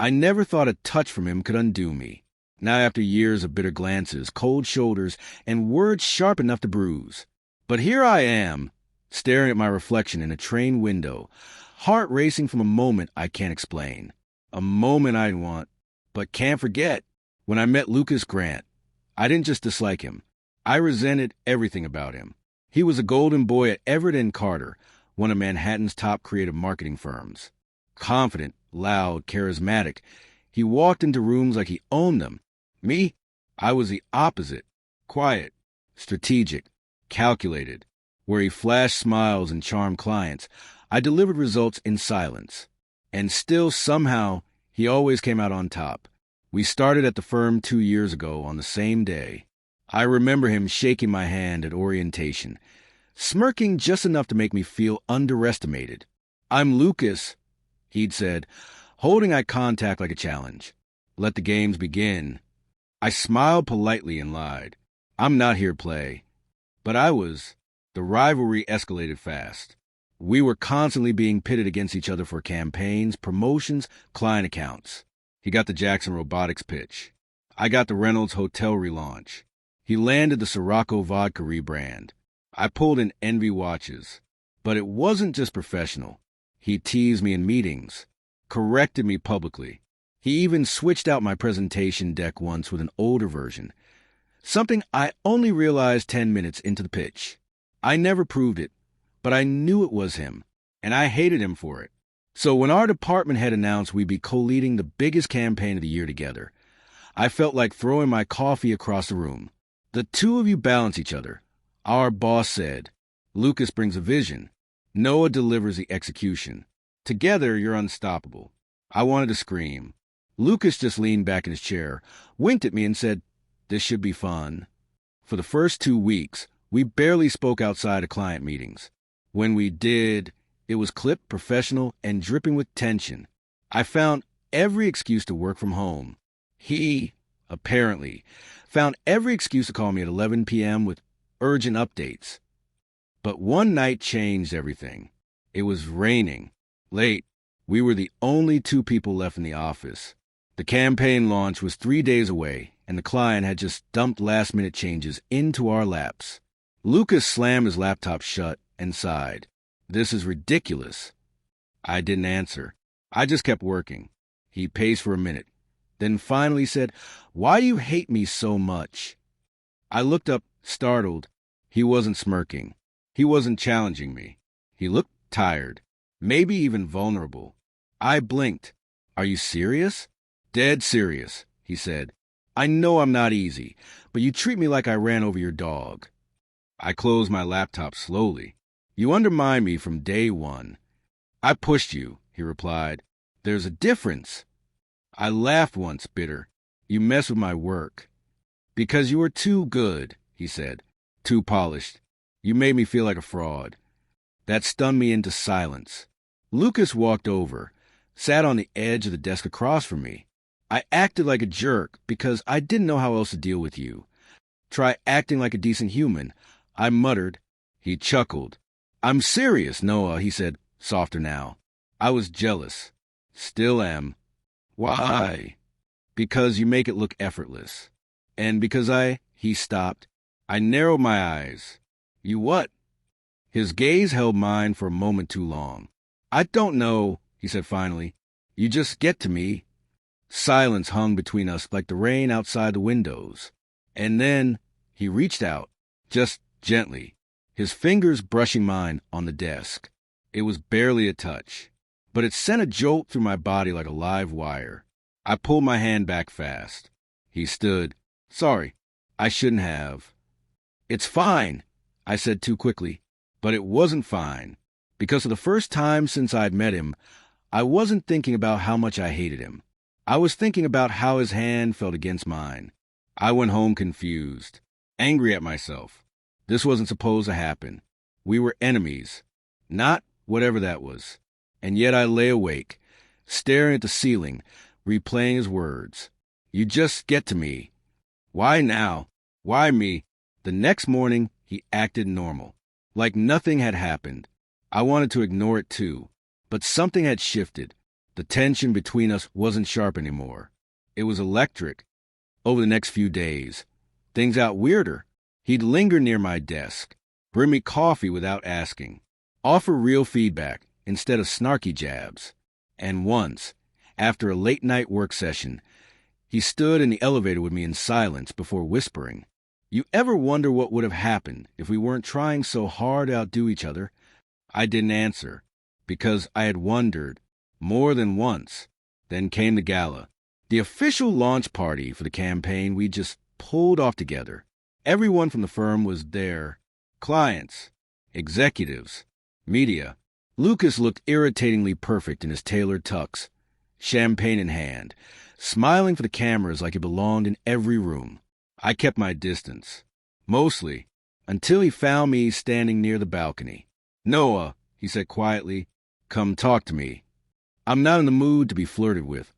I never thought a touch from him could undo me. Now after years of bitter glances, cold shoulders, and words sharp enough to bruise. But here I am, staring at my reflection in a train window, heart racing from a moment I can't explain. A moment I'd want, but can't forget. When I met Lucas Grant, I didn't just dislike him. I resented everything about him. He was a golden boy at Everett and Carter, one of Manhattan's top creative marketing firms. Confident, loud, charismatic, he walked into rooms like he owned them. Me, I was the opposite. Quiet, strategic, calculated. Where he flashed smiles and charmed clients, I delivered results in silence. And still, somehow, he always came out on top. We started at the firm 2 years ago on the same day. I remember him shaking my hand at orientation, smirking just enough to make me feel underestimated. "I'm Lucas," he'd said, holding eye contact like a challenge. "Let the games begin." I smiled politely and lied. "I'm not here to play." But I was. The rivalry escalated fast. We were constantly being pitted against each other for campaigns, promotions, client accounts. He got the Jackson Robotics pitch. I got the Reynolds Hotel relaunch. He landed the Sirocco vodka rebrand. I pulled in Envy watches. But it wasn't just professional. He teased me in meetings, corrected me publicly. He even switched out my presentation deck once with an older version, something I only realized 10 minutes into the pitch. I never proved it, but I knew it was him, and I hated him for it. So when our department head announced we'd be co-leading the biggest campaign of the year together, I felt like throwing my coffee across the room. "The two of you balance each other," our boss said. "Lucas brings a vision. Noah delivers the execution. Together, you're unstoppable." I wanted to scream. Lucas just leaned back in his chair, winked at me, and said, "This should be fun." For the first 2 weeks, we barely spoke outside of client meetings. When we did, it was clipped, professional, and dripping with tension. I found every excuse to work from home. He, apparently, found every excuse to call me at 11 p.m. with urgent updates. But one night changed everything. It was raining. Late. We were the only 2 people left in the office. The campaign launch was 3 days away, and the client had just dumped last-minute changes into our laps. Lucas slammed his laptop shut and sighed. "This is ridiculous." I didn't answer. I just kept working. He paced for a minute, then finally said, "Why do you hate me so much?" I looked up, startled. He wasn't smirking. He wasn't challenging me. He looked tired, maybe even vulnerable. I blinked. "Are you serious?" "Dead serious," he said. "I know I'm not easy, but you treat me like I ran over your dog." I closed my laptop slowly. "You undermined me from day one." "I pushed you," he replied. "There's a difference." I laughed once, bitter. "You mess with my work." "Because you were too good," he said. "Too polished. You made me feel like a fraud." That stunned me into silence. Lucas walked over, sat on the edge of the desk across from me. "I acted like a jerk because I didn't know how else to deal with you. Try acting like a decent human," I muttered. He chuckled. "I'm serious, Noah," he said, softer now. I was jealous. Still am. "Why?" "Because you make it look effortless." "And because He stopped. I narrowed my eyes. "You what?" His gaze held mine for a moment too long. "I don't know," he said finally. "You just get to me." Silence hung between us like the rain outside the windows. And then he reached out, just gently, his fingers brushing mine on the desk. It was barely a touch, but it sent a jolt through my body like a live wire. I pulled my hand back fast. He stood. "Sorry, I shouldn't have." "It's fine," I said too quickly. But it wasn't fine, because for the first time since I'd met him, I wasn't thinking about how much I hated him. I was thinking about how his hand felt against mine. I went home confused, angry at myself. This wasn't supposed to happen. We were enemies, not whatever that was. And yet I lay awake, staring at the ceiling, replaying his words. "You just get to me." Why now? Why me? The next morning, he acted normal, like nothing had happened. I wanted to ignore it too, but something had shifted. The tension between us wasn't sharp anymore. It was electric. Over the next few days, things got weirder. He'd linger near my desk, bring me coffee without asking, offer real feedback instead of snarky jabs. And once, after a late-night work session, he stood in the elevator with me in silence before whispering, "You ever wonder what would have happened if we weren't trying so hard to outdo each other?" I didn't answer, because I had wondered more than once. Then came the gala, the official launch party for the campaign we just pulled off together. Everyone from the firm was there. Clients, executives, media. Lucas looked irritatingly perfect in his tailored tux, champagne in hand, smiling for the cameras like he belonged in every room. I kept my distance, mostly, until he found me standing near the balcony. "Noah," he said quietly, "come talk to me." "I'm not in the mood to be flirted with,"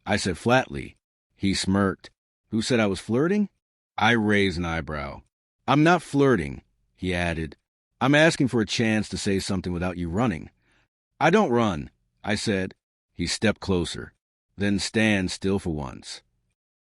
I said flatly. He smirked. "Who said I was flirting?" I raised an eyebrow. "I'm not flirting," he added. "I'm asking for a chance to say something without you running." "I don't run," I said. He stepped closer, then stand still for once.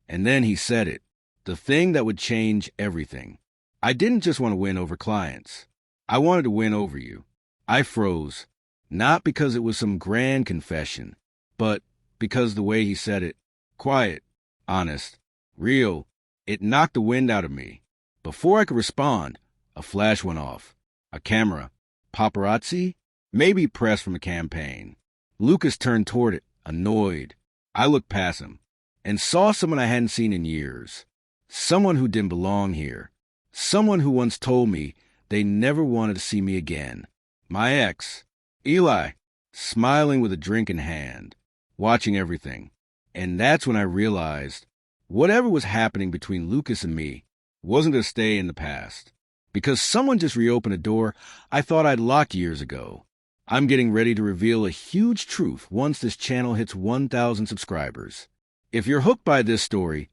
And then he said it, the thing that would change everything. "I didn't just want to win over clients. I wanted to win over you." I froze, not because it was some grand confession, but because the way he said it, quiet, honest, real, it knocked the wind out of me. Before I could respond, a flash went off. A camera. Paparazzi? Maybe press from a campaign. Lucas turned toward it, annoyed. I looked past him and saw someone I hadn't seen in years. Someone who didn't belong here. Someone who once told me they never wanted to see me again. My ex, Eli, smiling with a drink in hand, watching everything. And that's when I realized whatever was happening between Lucas and me wasn't going to stay in the past. Because someone just reopened a door I thought I'd locked years ago. I'm getting ready to reveal a huge truth once this channel hits 1,000 subscribers. If you're hooked by this story,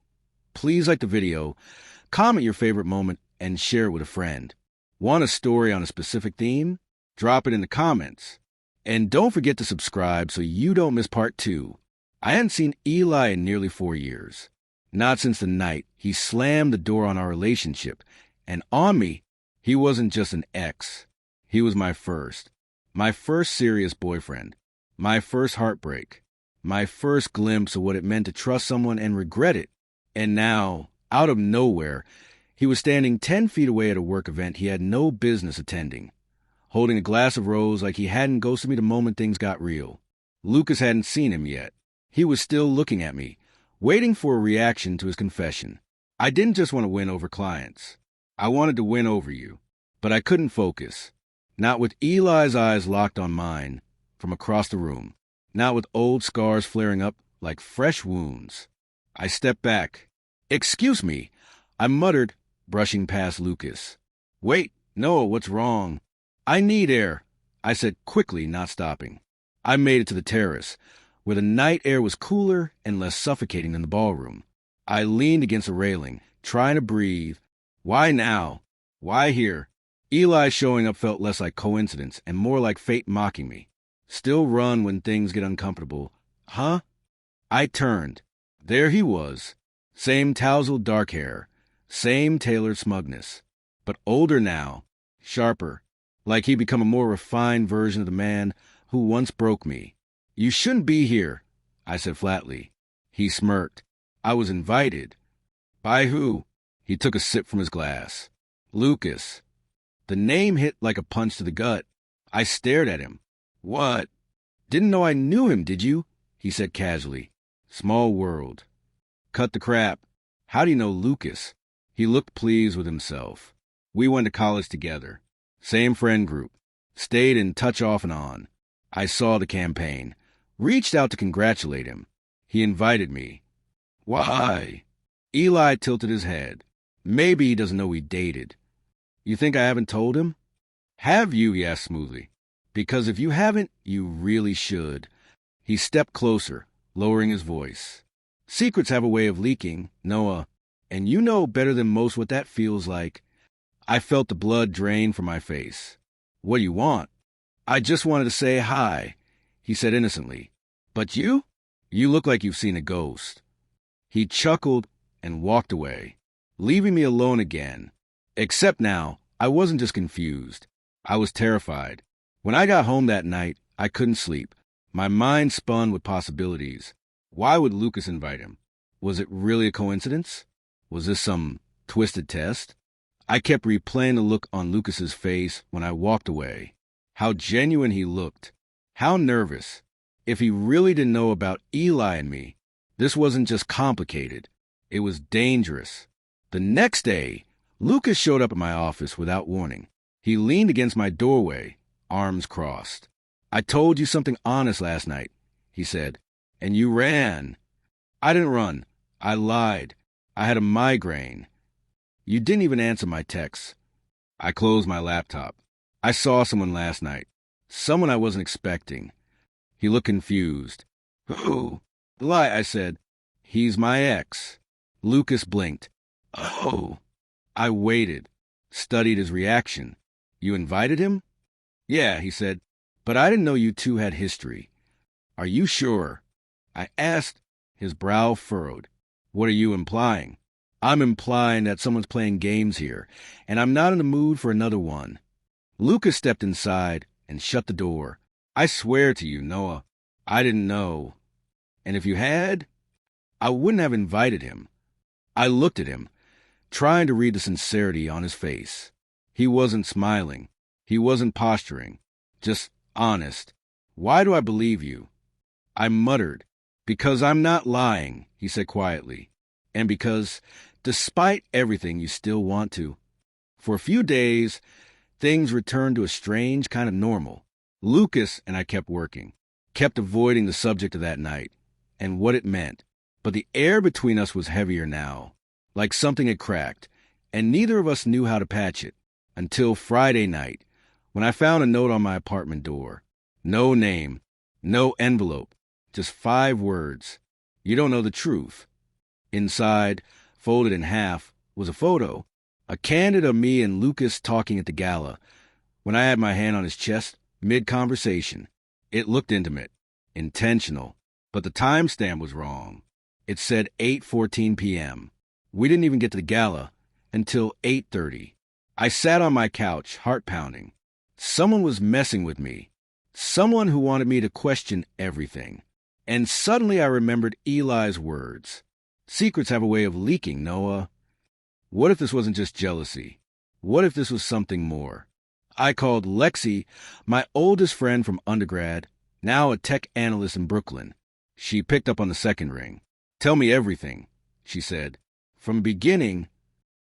please like the video, comment your favorite moment, and share it with a friend. Want a story on a specific theme? Drop it in the comments. And don't forget to subscribe so you don't miss part 2. I hadn't seen Eli in nearly 4 years. Not since the night he slammed the door on our relationship. And on me, he wasn't just an ex. He was my first serious boyfriend, my first heartbreak, my first glimpse of what it meant to trust someone and regret it. And now, out of nowhere, he was standing 10 feet away at a work event he had no business attending, holding a glass of rose like he hadn't ghosted me the moment things got real. Lucas hadn't seen him yet. He was still looking at me, waiting for a reaction to his confession. I didn't just want to win over clients. I wanted to win over you. But I couldn't focus. Not with Eli's eyes locked on mine from across the room. Not with old scars flaring up like fresh wounds. I stepped back. "Excuse me," I muttered, brushing past Lucas. "Wait, Noah, what's wrong?" "I need air," I said quickly, not stopping. I made it to the terrace, where the night air was cooler and less suffocating than the ballroom. I leaned against a railing, trying to breathe. Why now? Why here? Eli showing up felt less like coincidence and more like fate mocking me. Still run when things get uncomfortable. Huh? I turned. There he was. Same tousled dark hair. Same tailored smugness. But older now. Sharper. Like he'd become a more refined version of the man who once broke me. "You shouldn't be here," I said flatly. He smirked. "I was invited." "By who?" He took a sip from his glass. "Lucas." The name hit like a punch to the gut. I stared at him. "What? Didn't know I knew him, did you?" He said casually. "Small world." "Cut the crap. How do you know Lucas?" He looked pleased with himself. "We went to college together. Same friend group. Stayed in touch off and on. I saw the campaign. Reached out to congratulate him. He invited me." "Why?" Eli tilted his head. "Maybe he doesn't know we dated." "You think I haven't told him?" "Have you?" he asked smoothly. "Because if you haven't, you really should." He stepped closer, lowering his voice. "Secrets have a way of leaking, Noah, and you know better than most what that feels like." I felt the blood drain from my face. "What do you want?" "I just wanted to say hi," he said innocently. But you? You look like you've seen a ghost. He chuckled and walked away, leaving me alone again. Except now, I wasn't just confused. I was terrified. When I got home that night, I couldn't sleep. My mind spun with possibilities. Why would Lucas invite him? Was it really a coincidence? Was this some twisted test? I kept replaying the look on Lucas's face when I walked away. How genuine he looked. How nervous. If he really didn't know about Eli and me, this wasn't just complicated. It was dangerous. The next day, Lucas showed up at my office without warning. He leaned against my doorway, arms crossed. "I told you something honest last night," he said, "and you ran." "I didn't run. I lied. I had a migraine." "You didn't even answer my texts." I closed my laptop. "I saw someone last night. Someone I wasn't expecting." He looked confused. "Who?" "Lie," I said. "He's my ex." Lucas blinked. "Oh." I waited, studied his reaction. "You invited him?" "Yeah," he said, "but I didn't know you two had history." "Are you sure?" I asked. His brow furrowed. "What are you implying?" "I'm implying that someone's playing games here, and I'm not in the mood for another one." Lucas stepped inside and shut the door. "I swear to you, Noah, I didn't know. And if you had, I wouldn't have invited him." I looked at him, trying to read the sincerity on his face. He wasn't smiling. He wasn't posturing. Just honest. "Why do I believe you?" I muttered. "Because I'm not lying," he said quietly. "And because, despite everything, you still want to." For a few days, things returned to a strange kind of normal. Lucas and I kept working, kept avoiding the subject of that night and what it meant. But the air between us was heavier now, like something had cracked, and neither of us knew how to patch it. Until Friday night, when I found a note on my apartment door. No name, no envelope, just 5 words. "You don't know the truth." Inside, folded in half, was a photo. A candid of me and Lucas talking at the gala, when I had my hand on his chest, mid-conversation. It looked intimate, intentional, but the timestamp was wrong. It said 8:14 p.m. We didn't even get to the gala until 8:30. I sat on my couch, heart pounding. Someone was messing with me. Someone who wanted me to question everything. And suddenly I remembered Eli's words. "Secrets have a way of leaking, Noah." What if this wasn't just jealousy? What if this was something more? I called Lexi, my oldest friend from undergrad, now a tech analyst in Brooklyn. She picked up on the second ring. "Tell me everything," she said. From the beginning,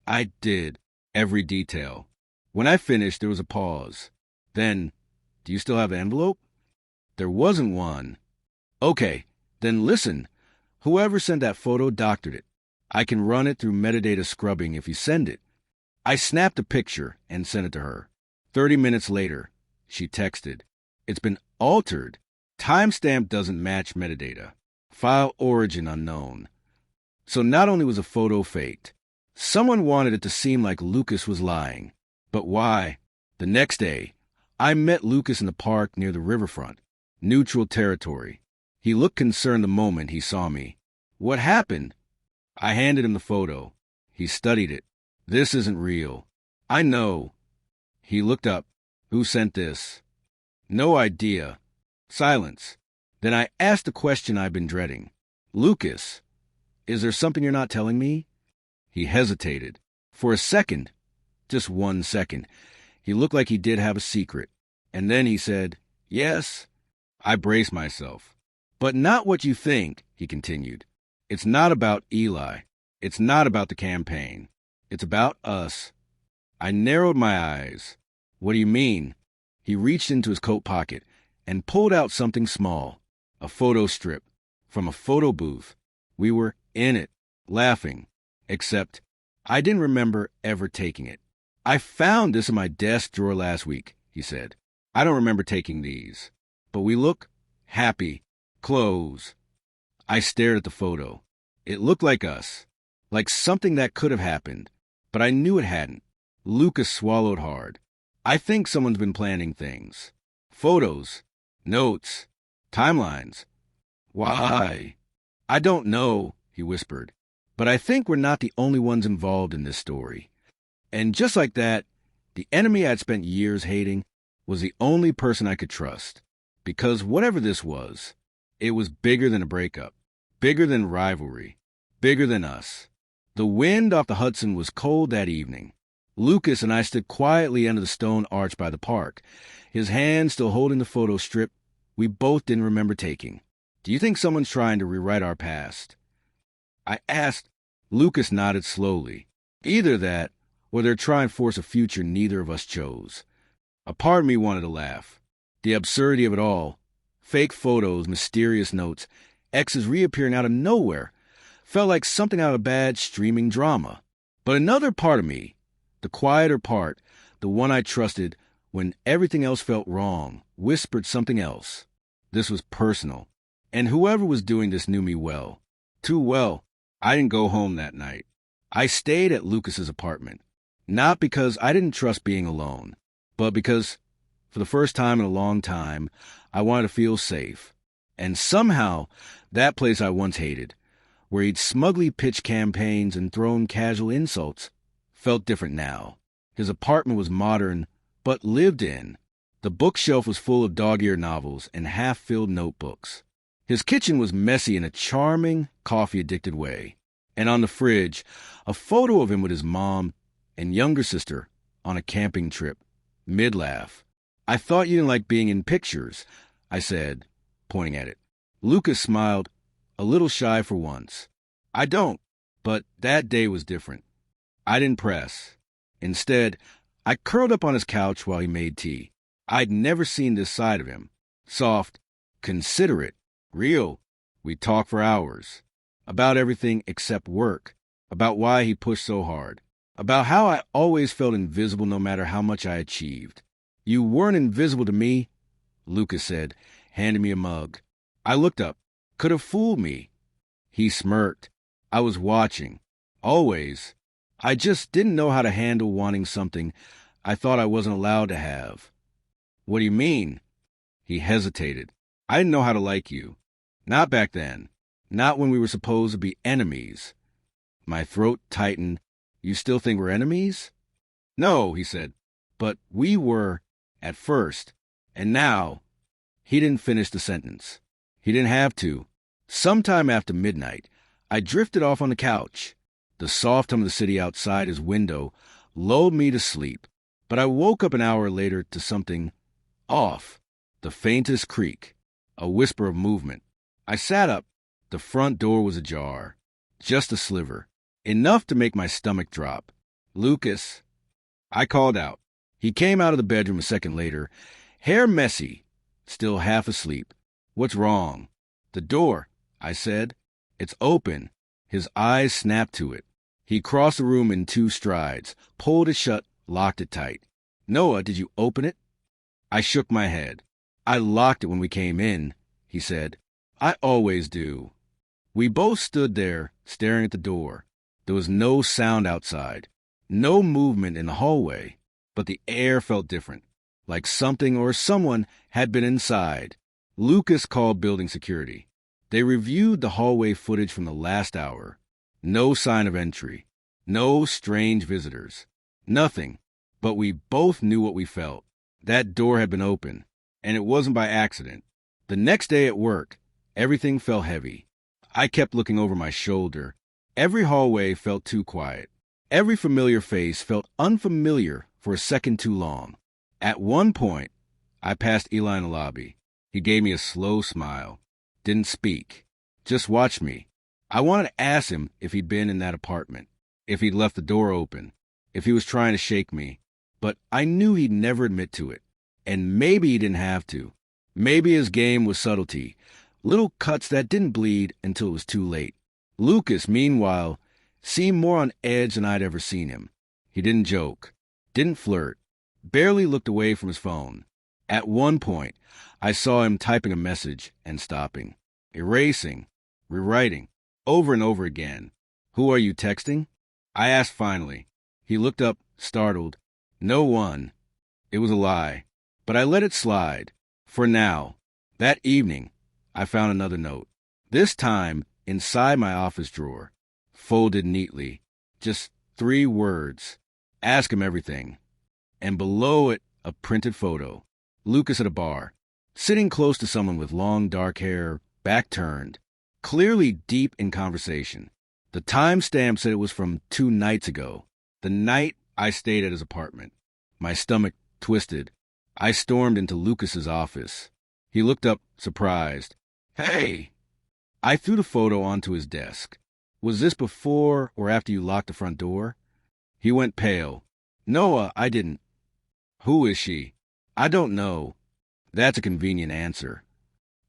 I did. Every detail. When I finished, there was a pause. Then, "Do you still have the envelope?" There wasn't one. "Okay, then listen. Whoever sent that photo doctored it. I can run it through metadata scrubbing if you send it." I snapped a picture and sent it to her. 30 minutes later, she texted, "It's been altered. Timestamp doesn't match metadata. File origin unknown." So not only was a photo faked, someone wanted it to seem like Lucas was lying. But why? The next day, I met Lucas in the park near the riverfront, neutral territory. He looked concerned the moment he saw me. "What happened?" I handed him the photo. He studied it. "This isn't real." "I know." He looked up. "Who sent this?" "No idea." Silence. Then I asked the question I've been dreading. "Lucas, is there something you're not telling me?" He hesitated. For a second, just 1 second, he looked like he did have a secret. And then he said, "Yes." I braced myself. "But not what you think," he continued. "It's not about Eli. It's not about the campaign. It's about us." I narrowed my eyes. "What do you mean?" He reached into his coat pocket and pulled out something small, a photo strip from a photo booth. We were in it, laughing, except I didn't remember ever taking it. "I found this in my desk drawer last week," he said. "I don't remember taking these. But we look happy. Clothes." I stared at the photo. It looked like us, like something that could have happened, but I knew it hadn't. Lucas swallowed hard. "I think someone's been planning things. Photos, notes, timelines. Why? I don't know, he whispered. But I think we're not the only ones involved in this story. And just like that, the enemy I'd spent years hating was the only person I could trust. Because whatever this was, it was bigger than a breakup, bigger than rivalry, bigger than us. The wind off the Hudson was cold that evening. Lucas and I stood quietly under the stone arch by the park, his hand still holding the photo strip we both didn't remember taking. Do you think someone's trying to rewrite our past? I asked. Lucas nodded slowly. Either that, or they're trying to force a future neither of us chose. A part of me wanted to laugh. The absurdity of it all. Fake photos, mysterious notes, exes reappearing out of nowhere. Felt like something out of a bad streaming drama. But another part of me, the quieter part, the one I trusted when everything else felt wrong, whispered something else. This was personal. And whoever was doing this knew me well. Too well. I didn't go home that night. I stayed at Lucas's apartment. Not because I didn't trust being alone, but because, for the first time in a long time, I wanted to feel safe. And somehow, that place I once hated, where he'd smugly pitched campaigns and thrown casual insults, felt different now. His apartment was modern, but lived in. The bookshelf was full of dog-eared novels and half-filled notebooks. His kitchen was messy in a charming, coffee-addicted way. And on the fridge, a photo of him with his mom and younger sister on a camping trip. Mid-laugh. I thought you didn't like being in pictures, I said, pointing at it. Lucas smiled, a little shy for once. I don't, but that day was different. I didn't press. Instead, I curled up on his couch while he made tea. I'd never seen this side of him. Soft, considerate, real. We talked for hours. About everything except work. About why he pushed so hard. About how I always felt invisible no matter how much I achieved. You weren't invisible to me, Lucas said, handing me a mug. I looked up. Could have fooled me. He smirked. I was watching. Always. I just didn't know how to handle wanting something I thought I wasn't allowed to have. What do you mean? He hesitated. I didn't know how to like you. Not back then. Not when we were supposed to be enemies. My throat tightened. You still think we're enemies? No, he said. But we were at first. And now. He didn't finish the sentence. He didn't have to. Sometime after midnight, I drifted off on the couch. The soft hum of the city outside his window lulled me to sleep. But I woke up an hour later to something off. The faintest creak. A whisper of movement. I sat up. The front door was ajar. Just a sliver. Enough to make my stomach drop. Lucas. I called out. He came out of the bedroom a second later, hair messy, still half asleep. What's wrong? The door, I said. It's open. His eyes snapped to it. He crossed the room in 2 strides, pulled it shut, locked it tight. Noah, did you open it? I shook my head. I locked it when we came in, he said. I always do. We both stood there, staring at the door. There was no sound outside, no movement in the hallway, but the air felt different, like something or someone had been inside. Lucas called building security. They reviewed the hallway footage from the last hour. No sign of entry. No strange visitors. Nothing. But we both knew what we felt. That door had been open, and it wasn't by accident. The next day at work, everything felt heavy. I kept looking over my shoulder. Every hallway felt too quiet. Every familiar face felt unfamiliar for a second too long. At one point, I passed Eli in the lobby. He gave me a slow smile. Didn't speak. Just watched me. I wanted to ask him if he'd been in that apartment, if he'd left the door open, if he was trying to shake me. But I knew he'd never admit to it. And maybe he didn't have to. Maybe his game was subtlety. Little cuts that didn't bleed until it was too late. Lucas, meanwhile, seemed more on edge than I'd ever seen him. He didn't joke, didn't flirt, barely looked away from his phone. At one point, I saw him typing a message and stopping, erasing, rewriting, over and over again. Who are you texting? I asked finally. He looked up, startled. No one. It was a lie. But I let it slide. For now. That evening, I found another note. This time, inside my office drawer, folded neatly, just 3 words. Ask him everything. And below it, a printed photo. Lucas at a bar, sitting close to someone with long dark hair, back turned, clearly deep in conversation. The timestamp said it was from 2 nights ago, the night I stayed at his apartment. My stomach twisted. I stormed into Lucas's office. He looked up, surprised. "Hey!" I threw the photo onto his desk. "Was this before or after you locked the front door?" He went pale. "Noah, I didn't." "Who is she?" "I don't know." That's a convenient answer.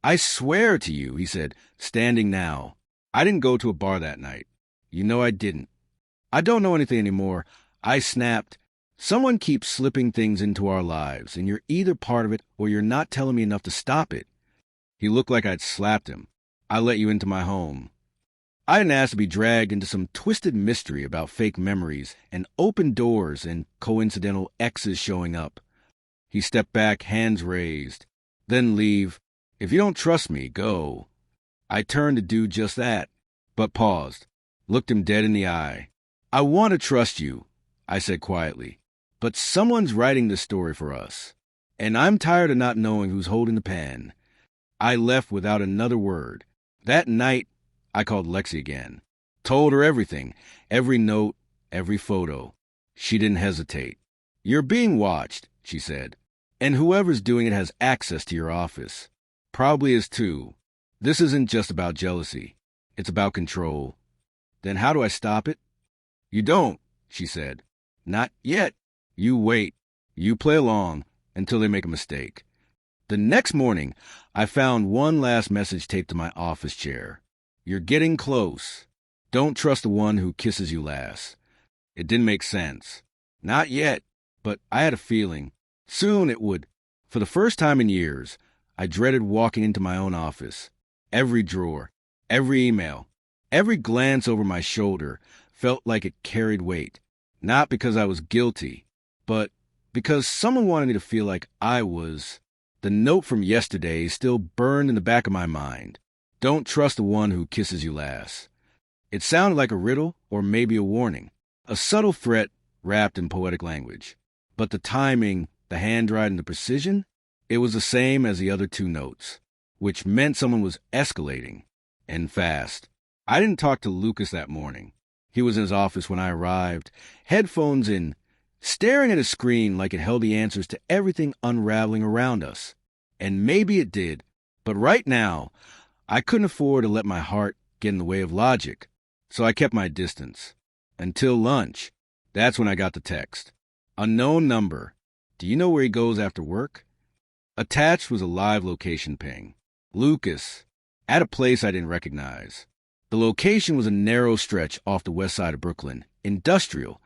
"I swear to you," he said, standing now, "I didn't go to a bar that night." "You know I didn't." "I don't know anything anymore." I snapped. "Someone keeps slipping things into our lives, and you're either part of it or you're not telling me enough to stop it." He looked like I'd slapped him. "I let you into my home." I didn't ask to be dragged into some twisted mystery about fake memories and open doors and coincidental exes showing up. He stepped back, hands raised. "Then leave. If you don't trust me, go." I turned to do just that, but paused, looked him dead in the eye. "I want to trust you," I said quietly, "but someone's writing this story for us, and I'm tired of not knowing who's holding the pen." I left without another word. That night, I called Lexi again. Told her everything, every note, every photo. She didn't hesitate. "You're being watched," she said, "and whoever's doing it has access to your office. Probably is too. This isn't just about jealousy. It's about control." "Then how do I stop it?" "You don't," she said. "Not yet. You wait. You play along until they make a mistake." The next morning, I found one last message taped to my office chair. "You're getting close. Don't trust the one who kisses you last." It didn't make sense. Not yet, but I had a feeling. Soon it would. For the first time in years, I dreaded walking into my own office. Every drawer, every email, every glance over my shoulder felt like it carried weight. Not because I was guilty, but because someone wanted me to feel like I was. The note from yesterday still burned in the back of my mind. "Don't trust the one who kisses you last." It sounded like a riddle or maybe a warning, a subtle threat wrapped in poetic language. But the timing, the handwriting, the precision, it was the same as the other 2 notes, which meant someone was escalating, and fast. I didn't talk to Lucas that morning. He was in his office when I arrived, headphones in, staring at a screen like it held the answers to everything unraveling around us. And maybe it did, but right now, I couldn't afford to let my heart get in the way of logic, so I kept my distance. Until lunch. That's when I got the text. "Unknown number. Do you know where he goes after work?" Attached was a live location ping. Lucas, at a place I didn't recognize. The location was a narrow stretch off the west side of Brooklyn, industrial,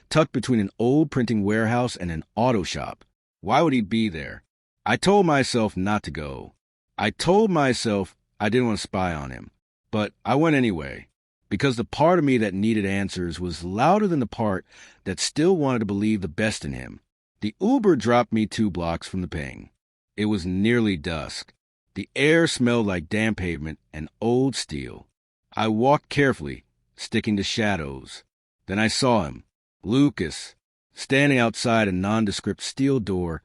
tucked between an old printing warehouse and an auto shop. Why would he be there? I told myself not to go. I told myself I didn't want to spy on him. But I went anyway, because the part of me that needed answers was louder than the part that still wanted to believe the best in him. The Uber dropped me 2 blocks from the ping. It was nearly dusk. The air smelled like damp pavement and old steel. I walked carefully, sticking to shadows. Then I saw him, Lucas, standing outside a nondescript steel door,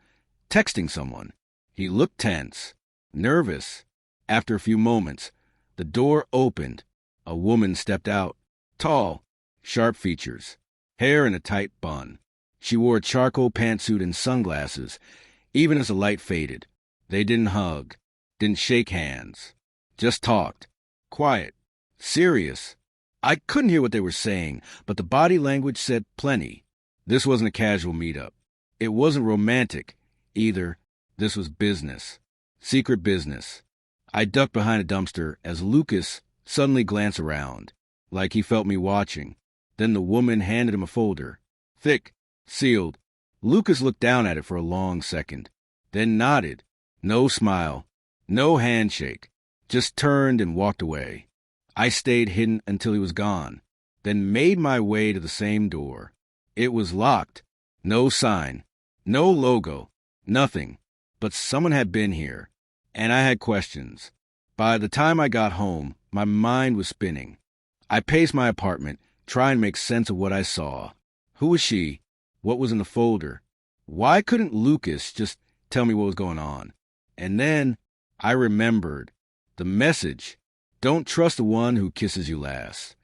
texting someone. He looked tense, nervous. After a few moments, the door opened. A woman stepped out, tall, sharp features, hair in a tight bun. She wore a charcoal pantsuit and sunglasses, even as the light faded. They didn't hug, didn't shake hands, just talked. Quiet, serious. I couldn't hear what they were saying, but the body language said plenty. This wasn't a casual meetup. It wasn't romantic, either. This was business. Secret business. I ducked behind a dumpster as Lucas suddenly glanced around, like he felt me watching. Then the woman handed him a folder. Thick, sealed. Lucas looked down at it for a long second, then nodded. No smile, no handshake, just turned and walked away. I stayed hidden until he was gone, then made my way to the same door. It was locked. No sign, no logo, nothing. But someone had been here, and I had questions. By the time I got home, my mind was spinning. I paced my apartment, trying to make sense of what I saw. Who was she? What was in the folder? Why couldn't Lucas just tell me what was going on? And then I remembered the message. Don't trust the one who kisses you last.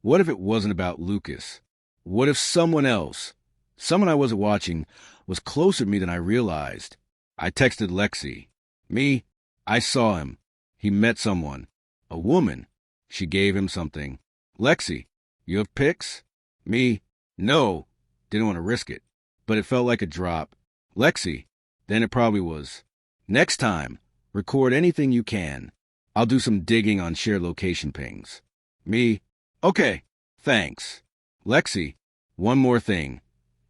What if it wasn't about Lucas? What if someone else, someone I wasn't watching, was closer to me than I realized? I texted Lexi. Me, I saw him. He met someone. A woman. She gave him something. Lexi, you have pics? Me, no. Didn't want to risk it. But it felt like a drop. Lexi, then it probably was. Next time, record anything you can. I'll do some digging on shared location pings. Me, okay, thanks. Lexi, one more thing.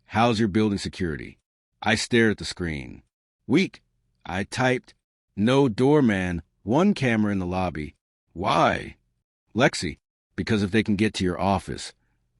How's your building security? I stared at the screen. Weak. I typed, no doorman, one camera in the lobby. Why? Lexi, because if they can get to your office,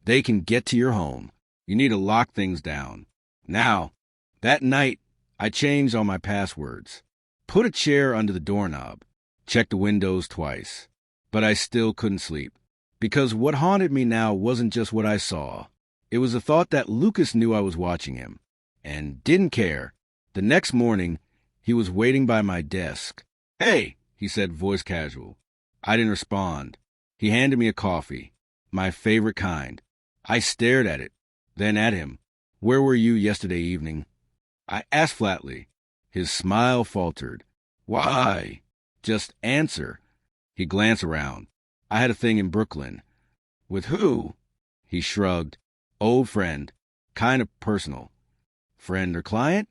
they can get to your home. You need to lock things down. Now, that night, I changed all my passwords. Put a chair under the doorknob. Checked the windows twice. But I still couldn't sleep. Because what haunted me now wasn't just what I saw. It was the thought that Lucas knew I was watching him. And didn't care. The next morning, he was waiting by my desk. Hey, he said, voice casual. I didn't respond. He handed me a coffee. My favorite kind. I stared at it. Then at him. Where were you yesterday evening? I asked flatly. His smile faltered. Why? Just answer. He glanced around. I had a thing in Brooklyn. With who? He shrugged. Old friend. Kind of personal. Friend or client?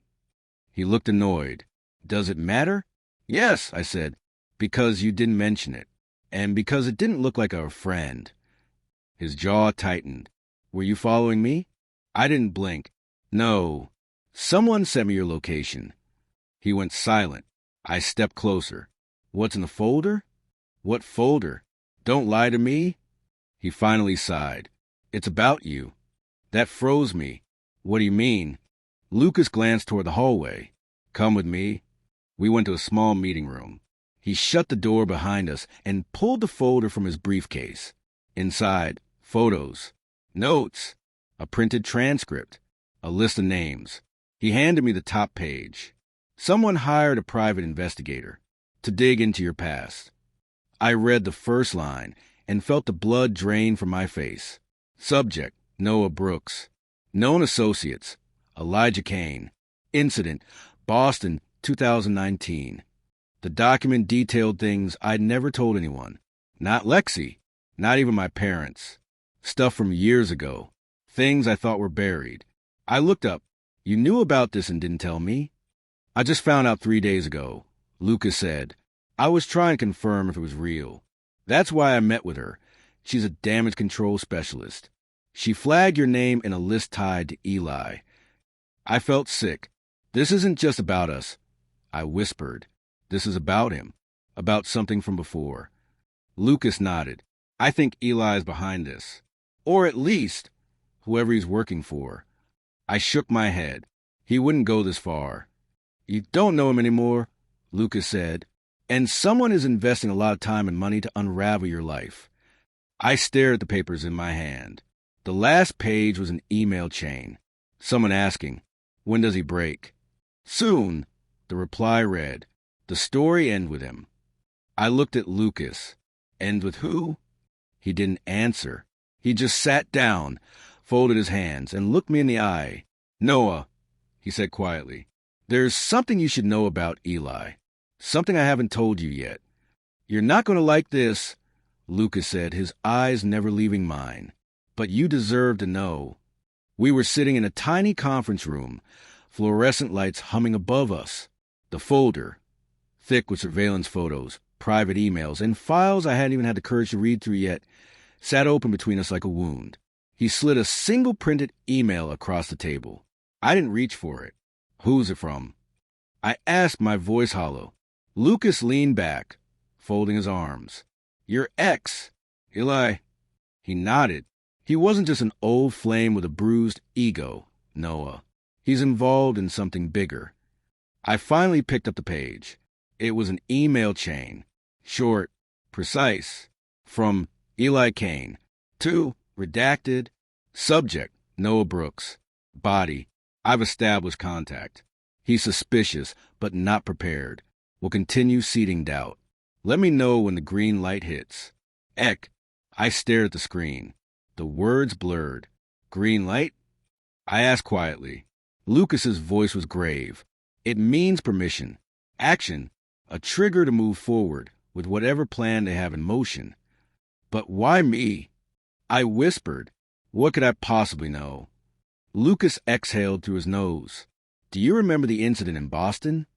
He looked annoyed. Does it matter? Yes, I said. Because you didn't mention it. And because it didn't look like a friend. His jaw tightened. Were you following me? I didn't blink. No. Someone sent me your location. He went silent. I stepped closer. What's in the folder? What folder? Don't lie to me. He finally sighed. It's about you. That froze me. What do you mean? Lucas glanced toward the hallway. Come with me. We went to a small meeting room. He shut the door behind us and pulled the folder from his briefcase. Inside, photos, notes, a printed transcript, a list of names. He handed me the top page. Someone hired a private investigator to dig into your past. I read the first line and felt the blood drain from my face. Subject, Noah Brooks. Known associates, Elijah Kane. Incident, Boston, 2019. The document detailed things I'd never told anyone. Not Lexi, not even my parents. Stuff from years ago. Things I thought were buried. I looked up. You knew about this and didn't tell me? I just found out 3 days ago, Lucas said. I was trying to confirm if it was real. That's why I met with her. She's a damage control specialist. She flagged your name in a list tied to Eli. I felt sick. This isn't just about us. I whispered. This is about him. About something from before. Lucas nodded. I think Eli's behind this. Or at least, whoever he's working for. I shook my head. He wouldn't go this far. You don't know him anymore, Lucas said. And someone is investing a lot of time and money to unravel your life. I stared at the papers in my hand. The last page was an email chain. Someone asking, when does he break? Soon, the reply read. The story ends with him. I looked at Lucas. End with who? He didn't answer. He just sat down, folded his hands, and looked me in the eye. Noah, he said quietly, there's something you should know about Eli. Something I haven't told you yet. You're not going to like this, Lucas said, his eyes never leaving mine. But you deserve to know. We were sitting in a tiny conference room, fluorescent lights humming above us. The folder, thick with surveillance photos, private emails, and files I hadn't even had the courage to read through yet, sat open between us like a wound. He slid a single printed email across the table. I didn't reach for it. Who's it from? I asked, my voice hollow. Lucas leaned back, folding his arms. Your ex, Eli. He nodded. He wasn't just an old flame with a bruised ego, Noah. He's involved in something bigger. I finally picked up the page. It was an email chain. Short, precise. From Eli Kane. 2. Redacted. Subject, Noah Brooks. Body, I've established contact. He's suspicious, but not prepared. Will continue seeding doubt. Let me know when the green light hits. Eck, I stared at the screen. The words blurred. Green light? I asked quietly. Lucas's voice was grave. It means permission. Action. A trigger to move forward with whatever plan they have in motion. But why me? I whispered. What could I possibly know? Lucas exhaled through his nose. Do you remember the incident in Boston?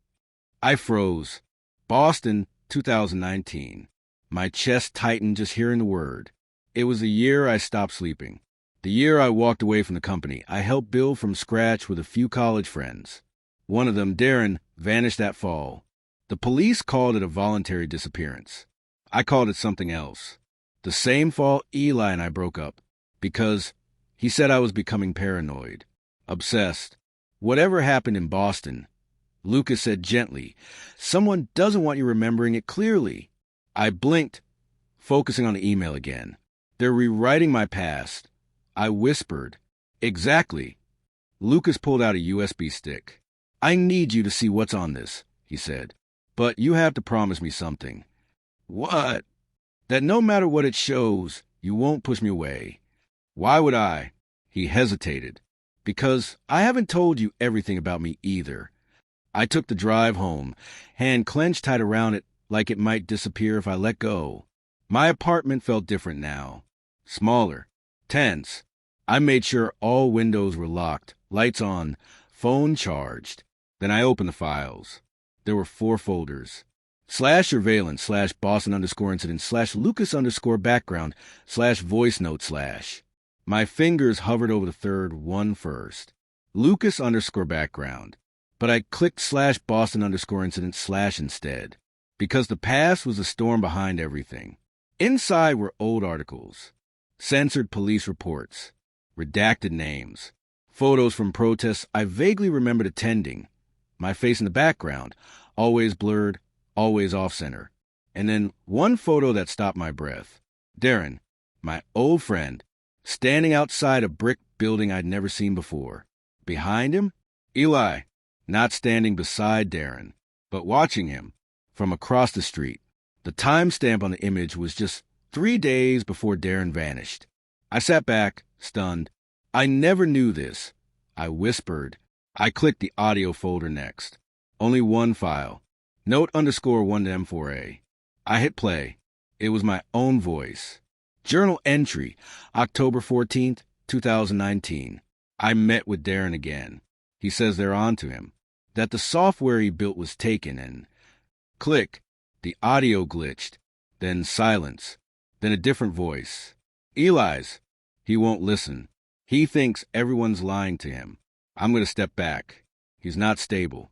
I froze. Boston, 2019. My chest tightened just hearing the word. It was the year I stopped sleeping. The year I walked away from the company I helped build from scratch with a few college friends. One of them, Darren, vanished that fall. The police called it a voluntary disappearance. I called it something else. The same fall Eli and I broke up, because he said I was becoming paranoid, obsessed. Whatever happened in Boston, Lucas said gently, someone doesn't want you remembering it clearly. I blinked, focusing on the email again. They're rewriting my past. I whispered. Exactly. Lucas pulled out a USB stick. I need you to see what's on this, he said. But you have to promise me something. What? That no matter what it shows, you won't push me away. Why would I? He hesitated. Because I haven't told you everything about me either. I took the drive home, hand clenched tight around it like it might disappear if I let go. My apartment felt different now. Smaller. Tense. I made sure all windows were locked, lights on, phone charged. Then I opened the files. There were 4 folders. /surveillance /Boston_incident /Lucas_background /voice note/. My fingers hovered over the third one first. Lucas_background. But I clicked /Boston_incident/ instead. Because the past was the storm behind everything. Inside were old articles. Censored police reports. Redacted names. Photos from protests I vaguely remembered attending. My face in the background. Always blurred. Always off-center. And then one photo that stopped my breath. Darren, my old friend, standing outside a brick building I'd never seen before. Behind him, Eli, not standing beside Darren, but watching him from across the street. The timestamp on the image was just 3 days before Darren vanished. I sat back, stunned. I never knew this. I whispered. I clicked the audio folder next. Only one file. Note_1M4A. I hit play. It was my own voice. Journal entry, October 14th, 2019. I met with Darren again. He says they're on to him. That the software he built was taken and... Click. The audio glitched. Then silence. Then a different voice. Eli's. He won't listen. He thinks everyone's lying to him. I'm going to step back. He's not stable.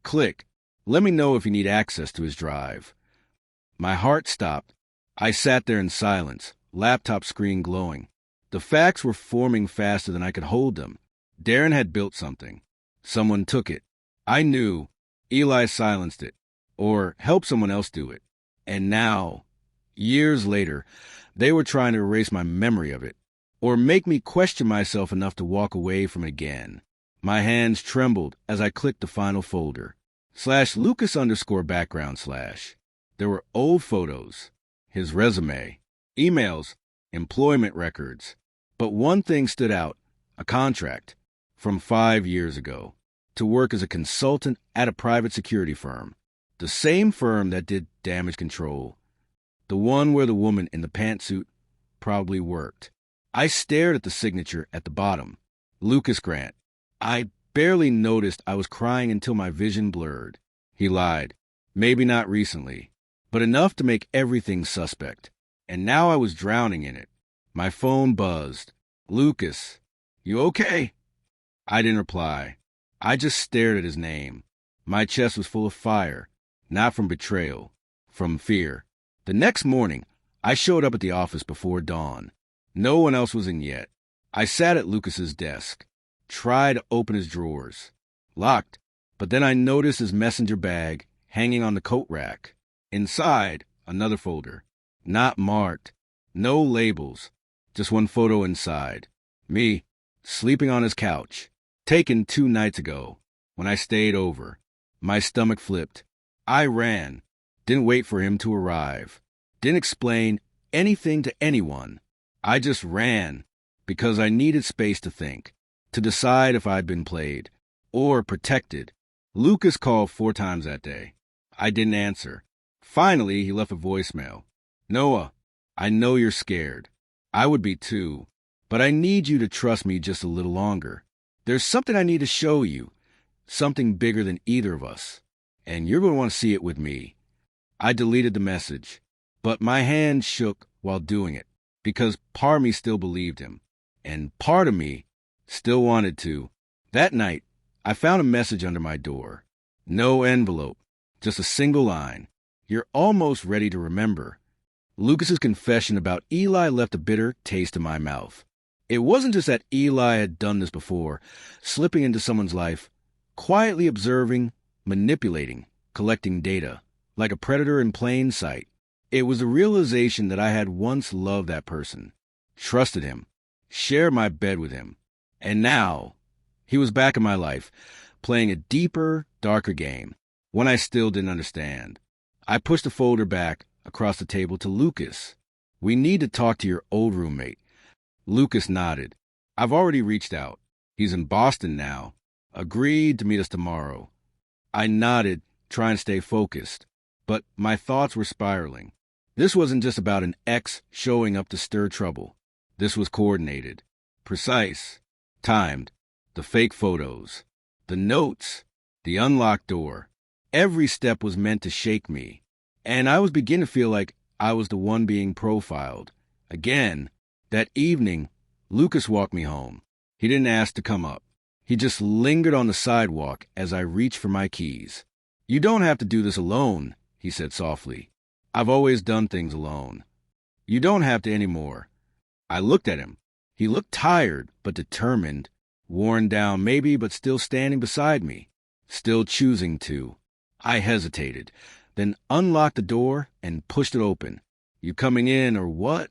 Click. Let me know if you need access to his drive. My heart stopped. I sat there in silence, laptop screen glowing. The facts were forming faster than I could hold them. Darren had built something. Someone took it. I knew. Eli silenced it, or helped someone else do it. And now, years later, they were trying to erase my memory of it, or make me question myself enough to walk away from it again. My hands trembled as I clicked the final folder. /Lucas_background/. There were old photos, his resume, emails, employment records. But one thing stood out, a contract from 5 years ago to work as a consultant at a private security firm, the same firm that did damage control, the one where the woman in the pantsuit probably worked. I stared at the signature at the bottom, Lucas Grant. I barely noticed I was crying until my vision blurred. He lied. Maybe not recently, but enough to make everything suspect. And now I was drowning in it. My phone buzzed. Lucas, you okay? I didn't reply. I just stared at his name. My chest was full of fire, not from betrayal, from fear. The next morning, I showed up at the office before dawn. No one else was in yet. I sat at Lucas's desk. Tried to open his drawers. Locked. But then I noticed his messenger bag hanging on the coat rack. Inside, Another folder. Not marked. No labels. Just one photo inside. Me, sleeping on his couch. Taken 2 nights ago, when I stayed over. My stomach flipped. I ran. Didn't wait for him to arrive. Didn't explain anything to anyone. I just ran, because I needed space to think, to decide if I'd been played, or protected. Lucas called 4 times that day. I didn't answer. Finally, he left a voicemail. Noah, I know you're scared. I would be too, but I need you to trust me just a little longer. There's something I need to show you, something bigger than either of us, and you're going to want to see it with me. I deleted the message, but my hand shook while doing it, because part of me still believed him, and part of me still wanted to. That night, I found a message under my door. No envelope, just a single line. You're almost ready to remember. Lucas's confession about Eli left a bitter taste in my mouth. It wasn't just that Eli had done this before, slipping into someone's life, quietly observing, manipulating, collecting data, like a predator in plain sight. It was the realization that I had once loved that person, trusted him, shared my bed with him, and now he was back in my life, playing a deeper, darker game, one I still didn't understand. I pushed the folder back across the table to Lucas. We need to talk to your old roommate. Lucas nodded. I've already reached out. He's in Boston now. Agreed to meet us tomorrow. I nodded, trying to stay focused, but my thoughts were spiraling. This wasn't just about an ex showing up to stir trouble. This was coordinated, precise, timed. The fake photos, the notes, the unlocked door. Every step was meant to shake me, and I was beginning to feel like I was the one being profiled. Again, that evening, Lucas walked me home. He didn't ask to come up. He just lingered on the sidewalk as I reached for my keys. You don't have to do this alone, he said softly. I've always done things alone. You don't have to anymore. I looked at him. He looked tired, but determined, worn down maybe, but still standing beside me, still choosing to. I hesitated, then unlocked the door and pushed it open. You coming in or what?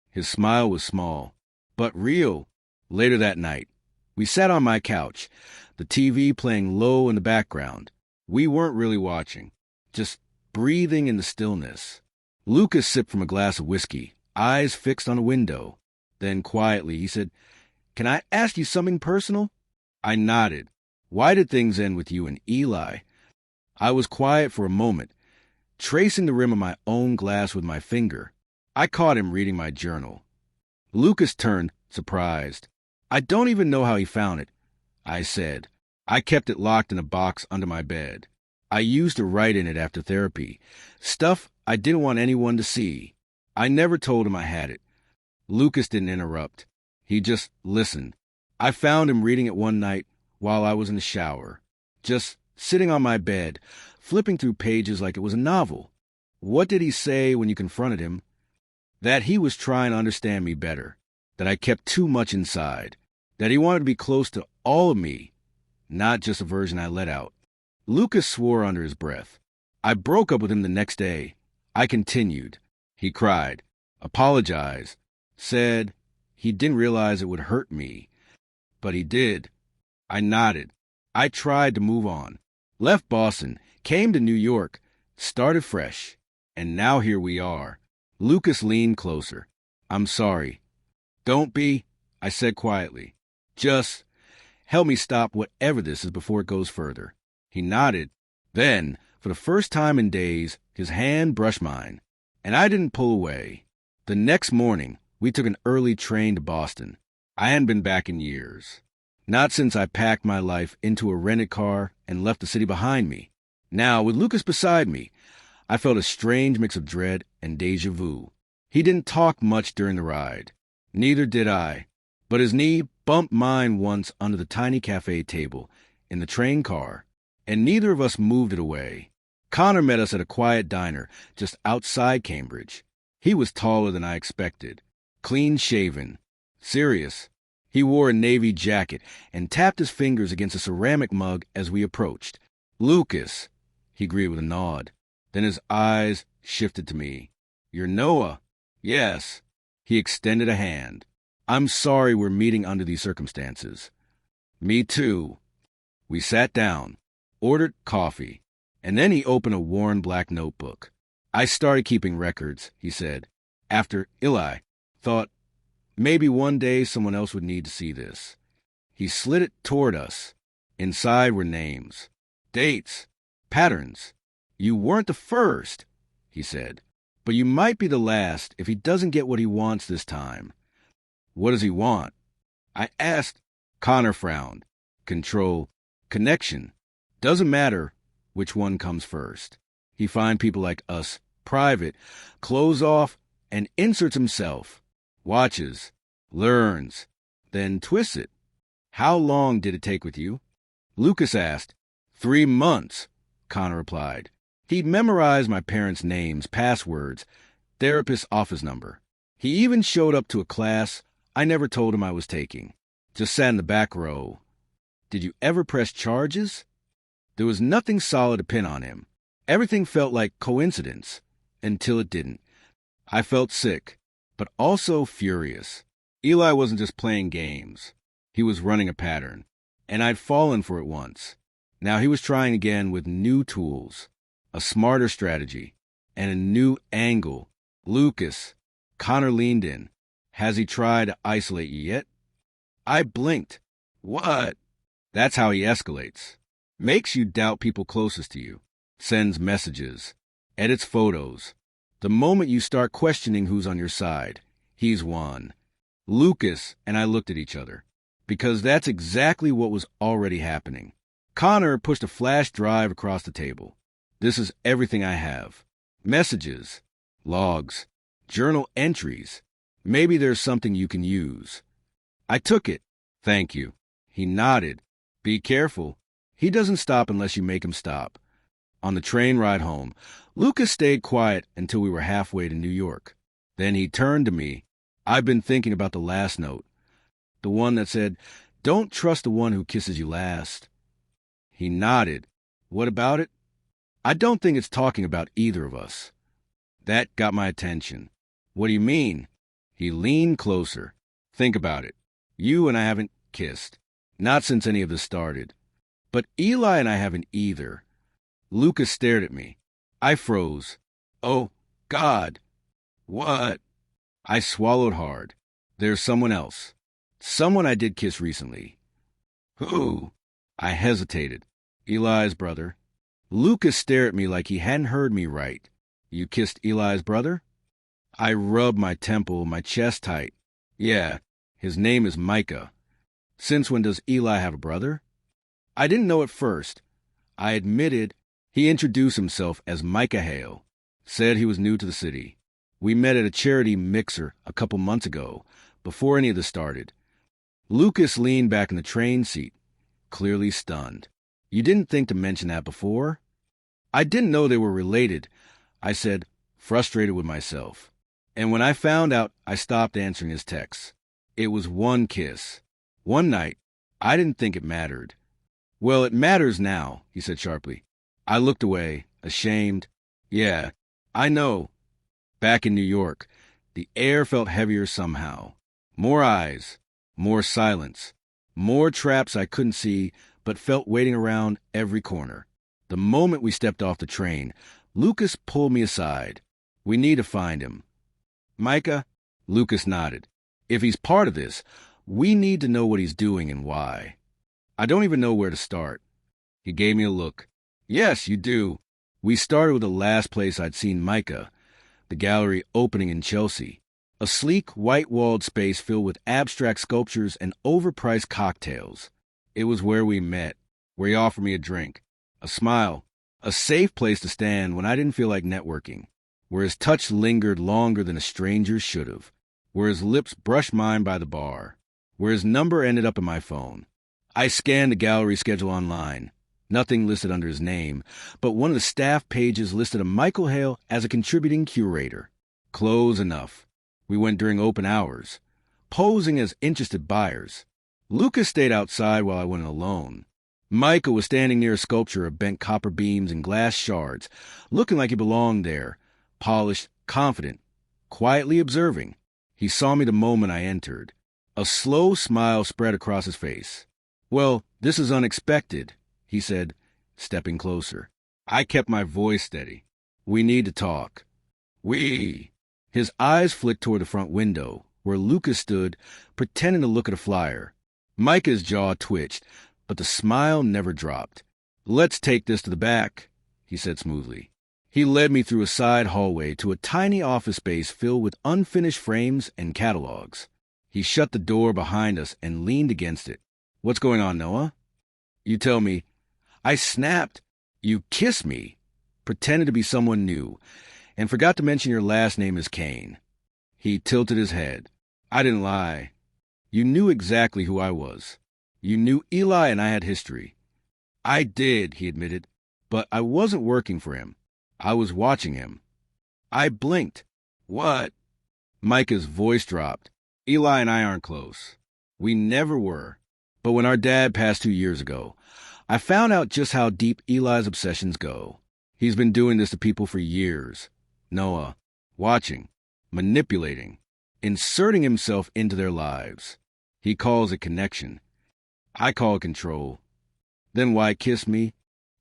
His smile was small, but real. Later that night, we sat on my couch, the TV playing low in the background. We weren't really watching, just breathing in the stillness. Lucas sipped from a glass of whiskey, eyes fixed on a window. Then quietly he said, Can I ask you something personal? I nodded. Why did things end with you and Eli? I was quiet for a moment, tracing the rim of my own glass with my finger. I caught him reading my journal. Lucas turned, surprised. I don't even know how he found it, I said. I kept it locked in a box under my bed. I used to write in it after therapy, stuff I didn't want anyone to see. I never told him I had it. Lucas didn't interrupt. He just listened. I found him reading it one night while I was in the shower, just sitting on my bed, flipping through pages like it was a novel. What did he say when you confronted him? That he was trying to understand me better, that I kept too much inside, that he wanted to be close to all of me, not just a version I let out. Lucas swore under his breath. I broke up with him the next day. I continued. He cried, apologized, said he didn't realize it would hurt me, but he did. I nodded. I tried to move on. Left Boston, came to New York, started fresh, and now here we are. Lucas leaned closer. I'm sorry. Don't be, I said quietly. Just help me stop whatever this is before it goes further. He nodded. Then, for the first time in days, his hand brushed mine, and I didn't pull away. The next morning, we took an early train to Boston. I hadn't been back in years. Not since I packed my life into a rented car and left the city behind me. Now, with Lucas beside me, I felt a strange mix of dread and déjà vu. He didn't talk much during the ride. Neither did I. But his knee bumped mine once under the tiny cafe table in the train car, and neither of us moved it away. Connor met us at a quiet diner just outside Cambridge. He was taller than I expected, clean-shaven, serious. He wore a navy jacket and tapped his fingers against a ceramic mug as we approached. Lucas, he greeted with a nod. Then his eyes shifted to me. You're Noah? Yes. He extended a hand. I'm sorry we're meeting under these circumstances. Me too. We sat down, ordered coffee, and then he opened a worn black notebook. I started keeping records, he said, after Eli thought maybe one day someone else would need to see this. He slid it toward us. Inside were names, dates, patterns. You weren't the first, he said, but you might be the last if he doesn't get what he wants this time. What does he want? I asked. Connor frowned. Control, connection. Doesn't matter which one comes first. He finds people like us private, close off, and inserts himself. Watches, learns, then twists it. How long did it take with you? Lucas asked. 3 months, Connor replied. He'd memorized my parents' names, passwords, therapist's office number. He even showed up to a class I never told him I was taking. Just sat in the back row. Did you ever press charges? There was nothing solid to pin on him. Everything felt like coincidence, until it didn't. I felt sick, but also furious. Eli wasn't just playing games. He was running a pattern, and I'd fallen for it once. Now he was trying again with new tools, a smarter strategy, and a new angle. Lucas, Connor leaned in. Has he tried to isolate you yet? I blinked. What? That's how he escalates. Makes you doubt people closest to you. Sends messages. Edits photos. The moment you start questioning who's on your side, he's won. Lucas and I looked at each other, because that's exactly what was already happening. Connor pushed a flash drive across the table. This is everything I have. Messages, logs, journal entries. Maybe there's something you can use. I took it. Thank you. He nodded. Be careful. He doesn't stop unless you make him stop. On the train ride home, Lucas stayed quiet until we were halfway to New York. Then he turned to me. I've been thinking about the last note. The one that said, "Don't trust the one who kisses you last." He nodded. What about it? I don't think it's talking about either of us. That got my attention. What do you mean? He leaned closer. Think about it. You and I haven't kissed. Not since any of this started. But Eli and I haven't either. Lucas stared at me. I froze. Oh, God. What? I swallowed hard. There's someone else. Someone I did kiss recently. Who? I hesitated. Eli's brother. Lucas stared at me like he hadn't heard me right. You kissed Eli's brother? I rubbed my temple, my chest tight. Yeah, his name is Micah. Since when does Eli have a brother? I didn't know at first. I admitted. He introduced himself as Micah Hale. Said he was new to the city. We met at a charity mixer a couple months ago, before any of this started. Lucas leaned back in the train seat, clearly stunned. You didn't think to mention that before? I didn't know they were related, I said, frustrated with myself. And when I found out, I stopped answering his texts. It was one kiss. One night. I didn't think it mattered. Well, it matters now, he said sharply. I looked away, ashamed. Yeah, I know. Back in New York, the air felt heavier somehow. More eyes, more silence, more traps I couldn't see but felt waiting around every corner. The moment we stepped off the train, Lucas pulled me aside. We need to find him. Micah? Lucas nodded. If he's part of this, we need to know what he's doing and why. I don't even know where to start. He gave me a look. Yes, you do. We started with the last place I'd seen Micah, the gallery opening in Chelsea. A sleek, white-walled space filled with abstract sculptures and overpriced cocktails. It was where we met, where he offered me a drink, a smile, a safe place to stand when I didn't feel like networking, where his touch lingered longer than a stranger's should have, where his lips brushed mine by the bar, where his number ended up in my phone. I scanned the gallery schedule online. Nothing listed under his name, but one of the staff pages listed a Michael Hale as a contributing curator. Close enough. We went during open hours, posing as interested buyers. Lucas stayed outside while I went alone. Micah was standing near a sculpture of bent copper beams and glass shards, looking like he belonged there, polished, confident, quietly observing. He saw me the moment I entered. A slow smile spread across his face. "Well, this is unexpected," he said, stepping closer. I kept my voice steady. "We need to talk." "We." His eyes flicked toward the front window, where Lucas stood, pretending to look at a flyer. Micah's jaw twitched, but the smile never dropped. "Let's take this to the back," he said smoothly. He led me through a side hallway to a tiny office space filled with unfinished frames and catalogs. He shut the door behind us and leaned against it. "What's going on, Noah?" "You tell me." I snapped. "You kissed me," pretended to be someone new, and forgot to mention your last name is Kane. He tilted his head. "I didn't lie. You knew exactly who I was. You knew Eli and I had history." "I did," he admitted, "but I wasn't working for him. I was watching him." I blinked. "What?" Micah's voice dropped. "Eli and I aren't close. We never were. But when our dad passed 2 years ago, I found out just how deep Eli's obsessions go. He's been doing this to people for years. Noah, watching, manipulating, inserting himself into their lives. He calls it connection. I call it control. Then why kiss me?"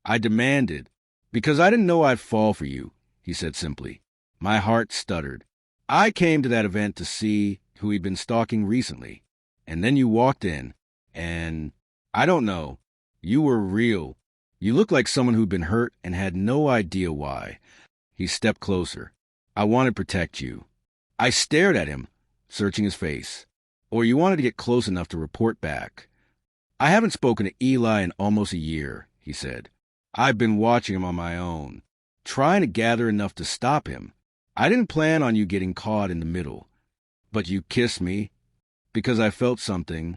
I demanded. "Because I didn't know I'd fall for you," he said simply. My heart stuttered. "I came to that event to see who he'd been stalking recently. And then you walked in, and I don't know. You were real. You looked like someone who'd been hurt and had no idea why." He stepped closer. "I wanted to protect you." I stared at him, searching his face. "Or you wanted to get close enough to report back." "I haven't spoken to Eli in almost a year," he said. "I've been watching him on my own, trying to gather enough to stop him. I didn't plan on you getting caught in the middle. But you kissed me because I felt something."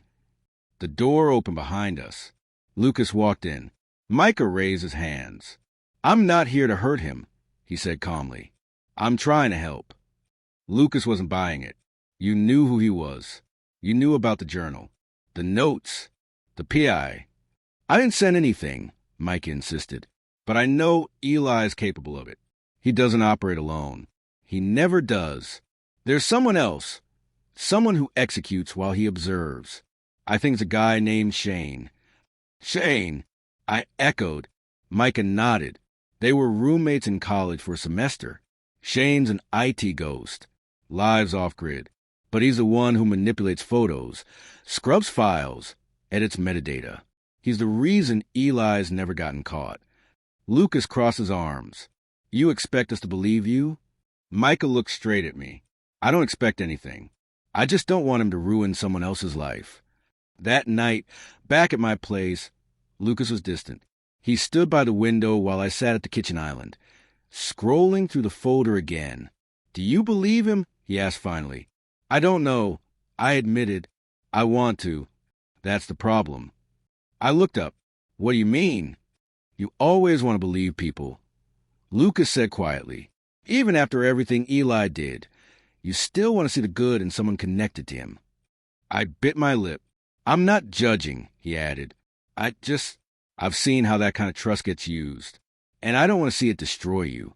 The door opened behind us. Lucas walked in. Micah raised his hands. "I'm not here to hurt him," he said calmly. "I'm trying to help." Lucas wasn't buying it. "You knew who he was. You knew about the journal, the notes, the PI. "I didn't send anything," Micah insisted. "But I know Eli is capable of it. He doesn't operate alone. He never does. There's someone else, someone who executes while he observes. I think it's a guy named Shane." "Shane," I echoed. Micah nodded. They were roommates in college for a semester. Shane's an IT ghost, lives off-grid, but he's the one who manipulates photos, scrubs files, edits metadata. He's the reason Eli's never gotten caught. Lucas crossed his arms. "You expect us to believe you?" Micah looked straight at me. "I don't expect anything. I just don't want him to ruin someone else's life." That night, back at my place, Lucas was distant. He stood by the window while I sat at the kitchen island, scrolling through the folder again. "Do you believe him?" he asked finally. "I don't know," I admitted. "I want to. That's the problem." I looked up. "What do you mean?" "You always want to believe people," Lucas said quietly. "Even after everything Eli did, you still want to see the good in someone connected to him." I bit my lip. "I'm not judging," he added. I've seen how that kind of trust gets used, and I don't want to see it destroy you."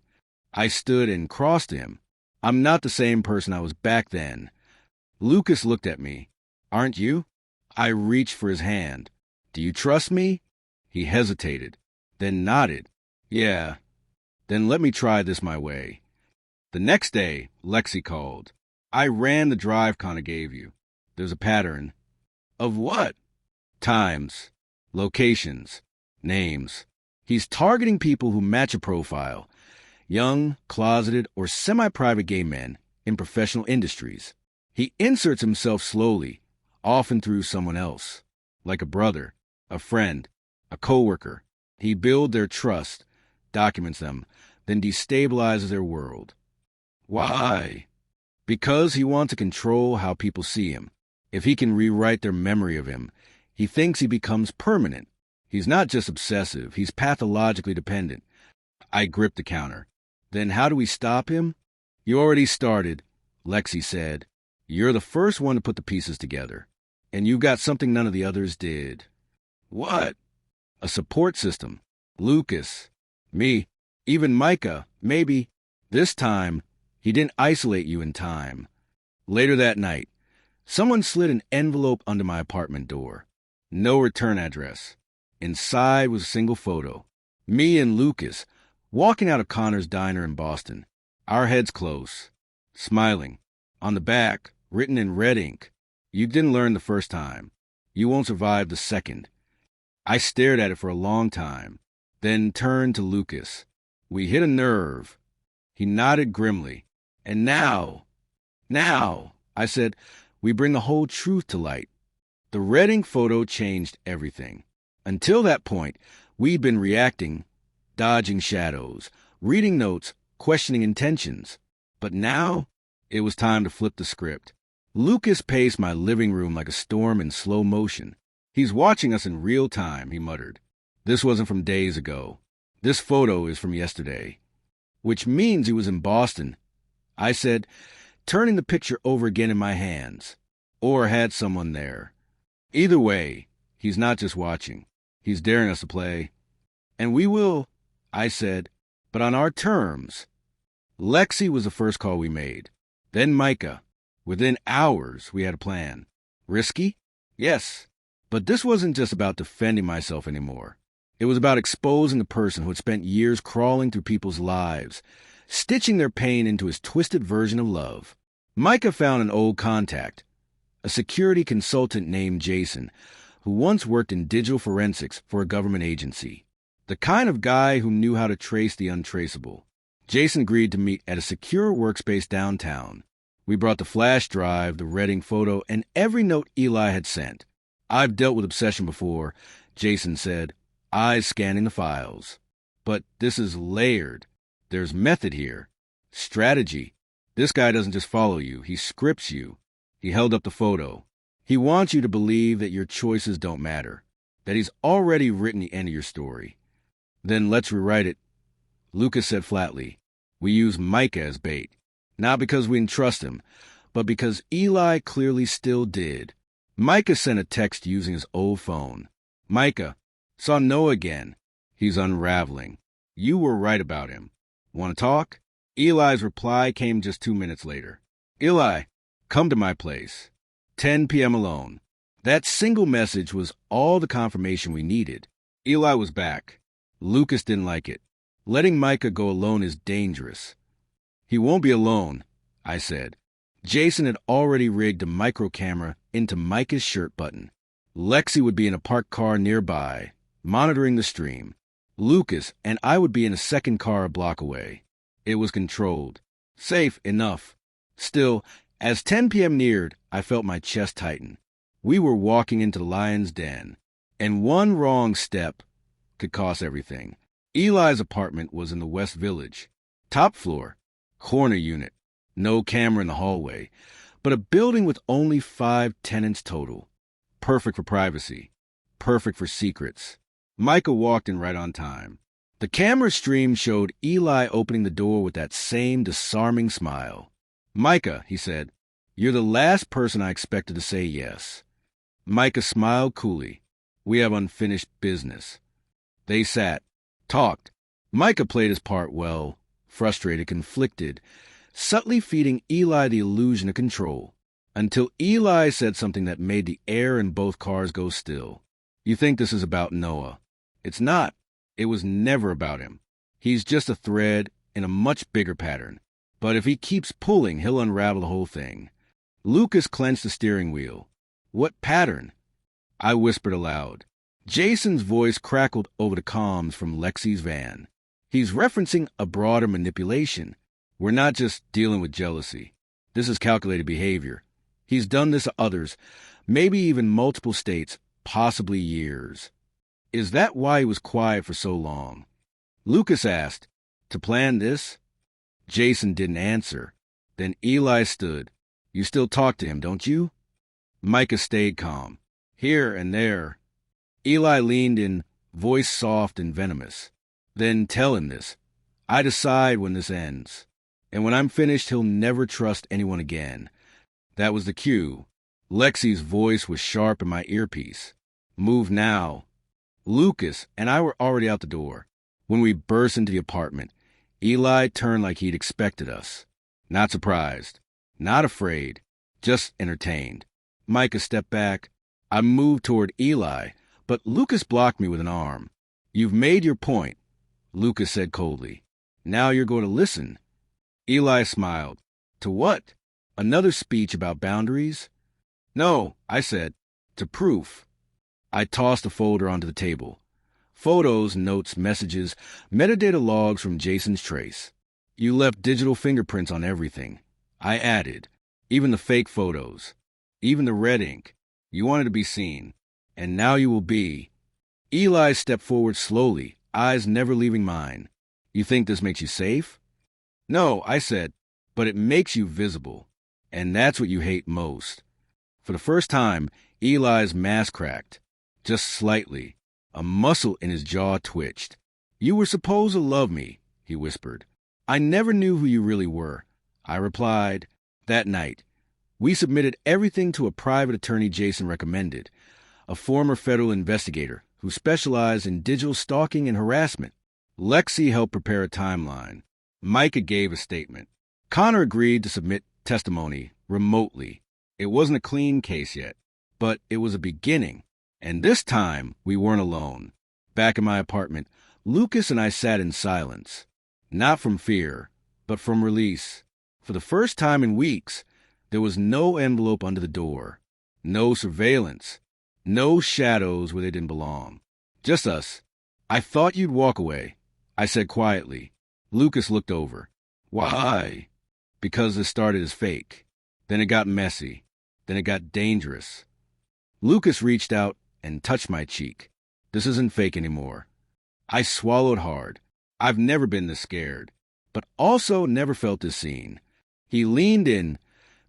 I stood and crossed to him. "I'm not the same person I was back then." Lucas looked at me. "Aren't you?" I reached for his hand. "Do you trust me?" He hesitated, then nodded. "Yeah." "Then let me try this my way." The next day, Lexi called. "I ran the drive Connor gave you. There's a pattern." "Of what?" "Times, locations, names. He's targeting people who match a profile. Young, closeted, or semi-private gay men in professional industries. He inserts himself slowly, often through someone else, like a brother, a friend, a coworker. He builds their trust, documents them, then destabilizes their world." "Why?" "Because he wants to control how people see him. If he can rewrite their memory of him, he thinks he becomes permanent. He's not just obsessive, he's pathologically dependent." I gripped the counter. "Then how do we stop him?" "You already started," Lexi said. "You're the first one to put the pieces together. And you've got something none of the others did." "What?" "A support system. Lucas. Me. Even Micah. Maybe." This time, he didn't isolate you in time. Later that night, someone slid an envelope under my apartment door. No return address. Inside was a single photo. Me and Lucas, walking out of Connor's diner in Boston, our heads close, smiling. On the back, written in red ink, "You didn't learn the first time. You won't survive the second." I stared at it for a long time, then turned to Lucas. We hit a nerve. He nodded grimly. "And now, I said, "we bring the whole truth to light." The red ink photo changed everything. Until that point, we'd been reacting, dodging shadows, reading notes, questioning intentions. But now, it was time to flip the script. Lucas paced my living room like a storm in slow motion. "He's watching us in real time," he muttered. "This wasn't from days ago. This photo is from yesterday." "Which means he was in Boston," I said, turning the picture over again in my hands. "Or had someone there. Either way, he's not just watching. He's daring us to play. And we will," I said, "but on our terms." Lexi was the first call we made. Then Micah. Within hours, we had a plan. Risky? Yes. But this wasn't just about defending myself anymore. It was about exposing the person who had spent years crawling through people's lives, stitching their pain into his twisted version of love. Micah found an old contact, a security consultant named Jason, who once worked in digital forensics for a government agency. The kind of guy who knew how to trace the untraceable. Jason agreed to meet at a secure workspace downtown. We brought the flash drive, the red ink photo, and every note Eli had sent. "I've dealt with obsession before," Jason said, eyes scanning the files. "But this is layered. There's method here. Strategy. This guy doesn't just follow you, he scripts you." He held up the photo. "He wants you to believe that your choices don't matter, that he's already written the end of your story. Then let's rewrite it." Lucas said flatly, "We use Micah as bait. Not because we didn't trust him, but because Eli clearly still did." Micah sent a text using his old phone. "Micah, saw Noah again. He's unraveling. You were right about him. Want to talk?" Eli's reply came just 2 minutes later. "Eli, come to my place. 10 p.m. alone." That single message was all the confirmation we needed. Eli was back. Lucas didn't like it. Letting Micah go alone is dangerous. "He won't be alone," I said. Jason had already rigged a micro camera into Micah's shirt button. Lexi would be in a parked car nearby, monitoring the stream. Lucas and I would be in a second car a block away. It was controlled. Safe enough. Still, as 10 p.m. neared, I felt my chest tighten. We were walking into the lion's den, and one wrong step could cost everything. Eli's apartment was in the West Village. Top floor, corner unit. No camera in the hallway, but a building with only 5 tenants total. Perfect for privacy. Perfect for secrets. Micah walked in right on time. The camera stream showed Eli opening the door with that same disarming smile. "Micah," he said, "you're the last person I expected to say yes." Micah smiled coolly. "We have unfinished business." They sat, talked. Micah played his part well, frustrated, conflicted, subtly feeding Eli the illusion of control, until Eli said something that made the air in both cars go still. "You think this is about Noah. It's not. It was never about him. He's just a thread in a much bigger pattern. But if he keeps pulling, he'll unravel the whole thing." Lucas clenched the steering wheel. "What pattern?" I whispered aloud. Jason's voice crackled over the comms from Lexi's van. "He's referencing a broader manipulation. We're not just dealing with jealousy. This is calculated behavior. He's done this to others, maybe even multiple states, possibly years." "Is that why he was quiet for so long?" Lucas asked. "To plan this?" Jason didn't answer. Then Eli stood. "You still talk to him, don't you?" Micah stayed calm. "Here and there." Eli leaned in, voice soft and venomous. "Then tell him this. I decide when this ends. And when I'm finished, he'll never trust anyone again." That was the cue. Lexi's voice was sharp in my earpiece. "Move now." Lucas and I were already out the door when we burst into the apartment. Eli turned like he'd expected us. Not surprised. Not afraid. Just entertained. Micah stepped back. I moved toward Eli, but Lucas blocked me with an arm. "You've made your point," Lucas said coldly. "Now you're going to listen." Eli smiled. "To what? Another speech about boundaries?" "No," I said. "To proof." I tossed a folder onto the table. Photos, notes, messages, metadata logs from Jason's trace. "You left digital fingerprints on everything," I added. "Even the fake photos. Even the red ink. You wanted to be seen. And now you will be." Eli stepped forward slowly, eyes never leaving mine. "You think this makes you safe?" "No," I said, "but it makes you visible. And that's what you hate most." For the first time, Eli's mask cracked. Just slightly. A muscle in his jaw twitched. "You were supposed to love me," he whispered. "I never knew who you really were," I replied. That night, we submitted everything to a private attorney Jason recommended, a former federal investigator who specialized in digital stalking and harassment. Lexi helped prepare a timeline. Micah gave a statement. Connor agreed to submit testimony remotely. It wasn't a clean case yet, but it was a beginning. And this time, we weren't alone. Back in my apartment, Lucas and I sat in silence. Not from fear, but from release. For the first time in weeks, there was no envelope under the door. No surveillance. No shadows where they didn't belong. Just us. "I thought you'd walk away," I said quietly. Lucas looked over. "Why?" "Because this started as fake. Then it got messy. Then it got dangerous." Lucas reached out and touched my cheek. "This isn't fake anymore." I swallowed hard. I've never been this scared, but also never felt this seen. He leaned in,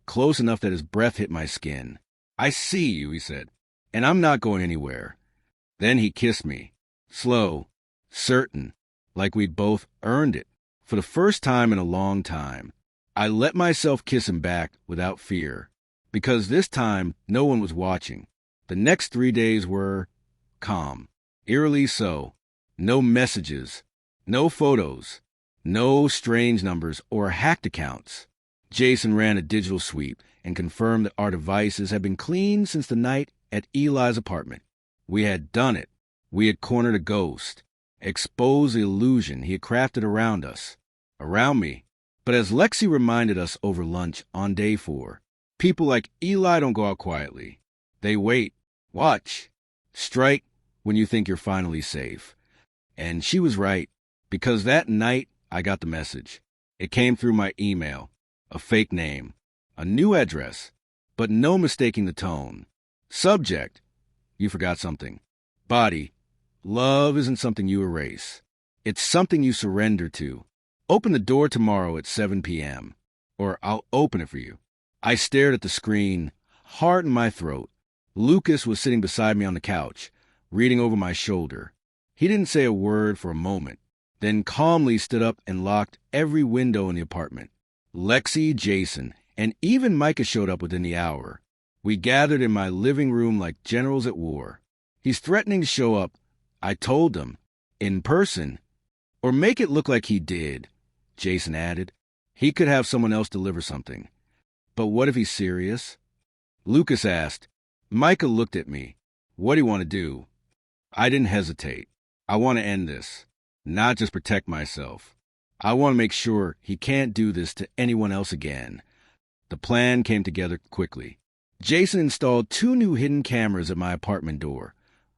close enough that his breath hit my skin. "I see you," he said, "and I'm not going anywhere." Then he kissed me. Slow, certain, like we'd both earned it. For the first time in a long time, I let myself kiss him back without fear, because this time no one was watching. The next 3 days were calm, eerily so. No messages, no photos, no strange numbers or hacked accounts. Jason ran a digital sweep and confirmed that our devices had been cleaned since the night at Eli's apartment. We had done it. We had cornered a ghost, exposed the illusion he had crafted around us, around me. But as Lexi reminded us over lunch on day 4, people like Eli don't go out quietly. They wait, watch, strike when you think you're finally safe. And she was right, because that night I got the message. It came through my email, a fake name, a new address, but no mistaking the tone. Subject, you forgot something. Body, love isn't something you erase. It's something you surrender to. Open the door tomorrow at 7 p.m., or I'll open it for you. I stared at the screen, heart in my throat. Lucas was sitting beside me on the couch, reading over my shoulder. He didn't say a word for a moment, then calmly stood up and locked every window in the apartment. Lexi, Jason, and even Micah showed up within the hour. We gathered in my living room like generals at war. "He's threatening to show up," I told him, "in person. Or make it look like he did," Jason added. "He could have someone else deliver something." "But what if he's serious?" Lucas asked. Micah looked at me. "What do you want to do?" I didn't hesitate. "I want to end this, not just protect myself. I want to make sure he can't do this to anyone else again." The plan came together quickly. Jason installed 2 new hidden cameras at my apartment door,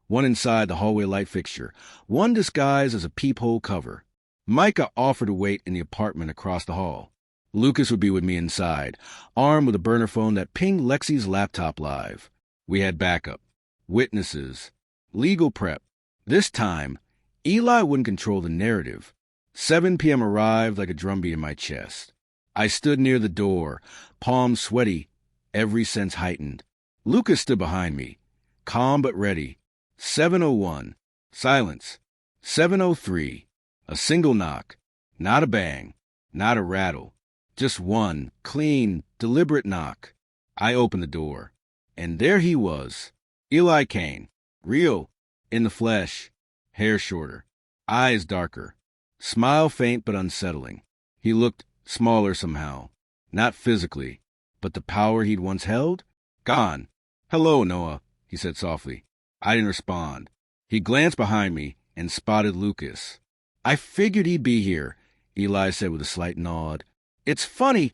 one inside the hallway light fixture, one disguised as a peephole cover. Micah offered to wait in the apartment across the hall. Lucas would be with me inside, armed with a burner phone that pinged Lexi's laptop live. We had backup, witnesses, legal prep. This time, Eli wouldn't control the narrative. 7 p.m. arrived like a drumbeat in my chest. I stood near the door, palms sweaty, every sense heightened. Lucas stood behind me, calm but ready. 7:01. Silence. 7:03. A single knock. Not a bang. Not a rattle. Just one, clean, deliberate knock. I opened the door. And there he was. Eli Kane. Real. In the flesh. Hair shorter. Eyes darker. Smile faint but unsettling. He looked smaller somehow. Not physically, but the power he'd once held? Gone. "Hello, Noah," he said softly. I didn't respond. He glanced behind me and spotted Lucas. "I figured he'd be here," Eli said with a slight nod. "It's funny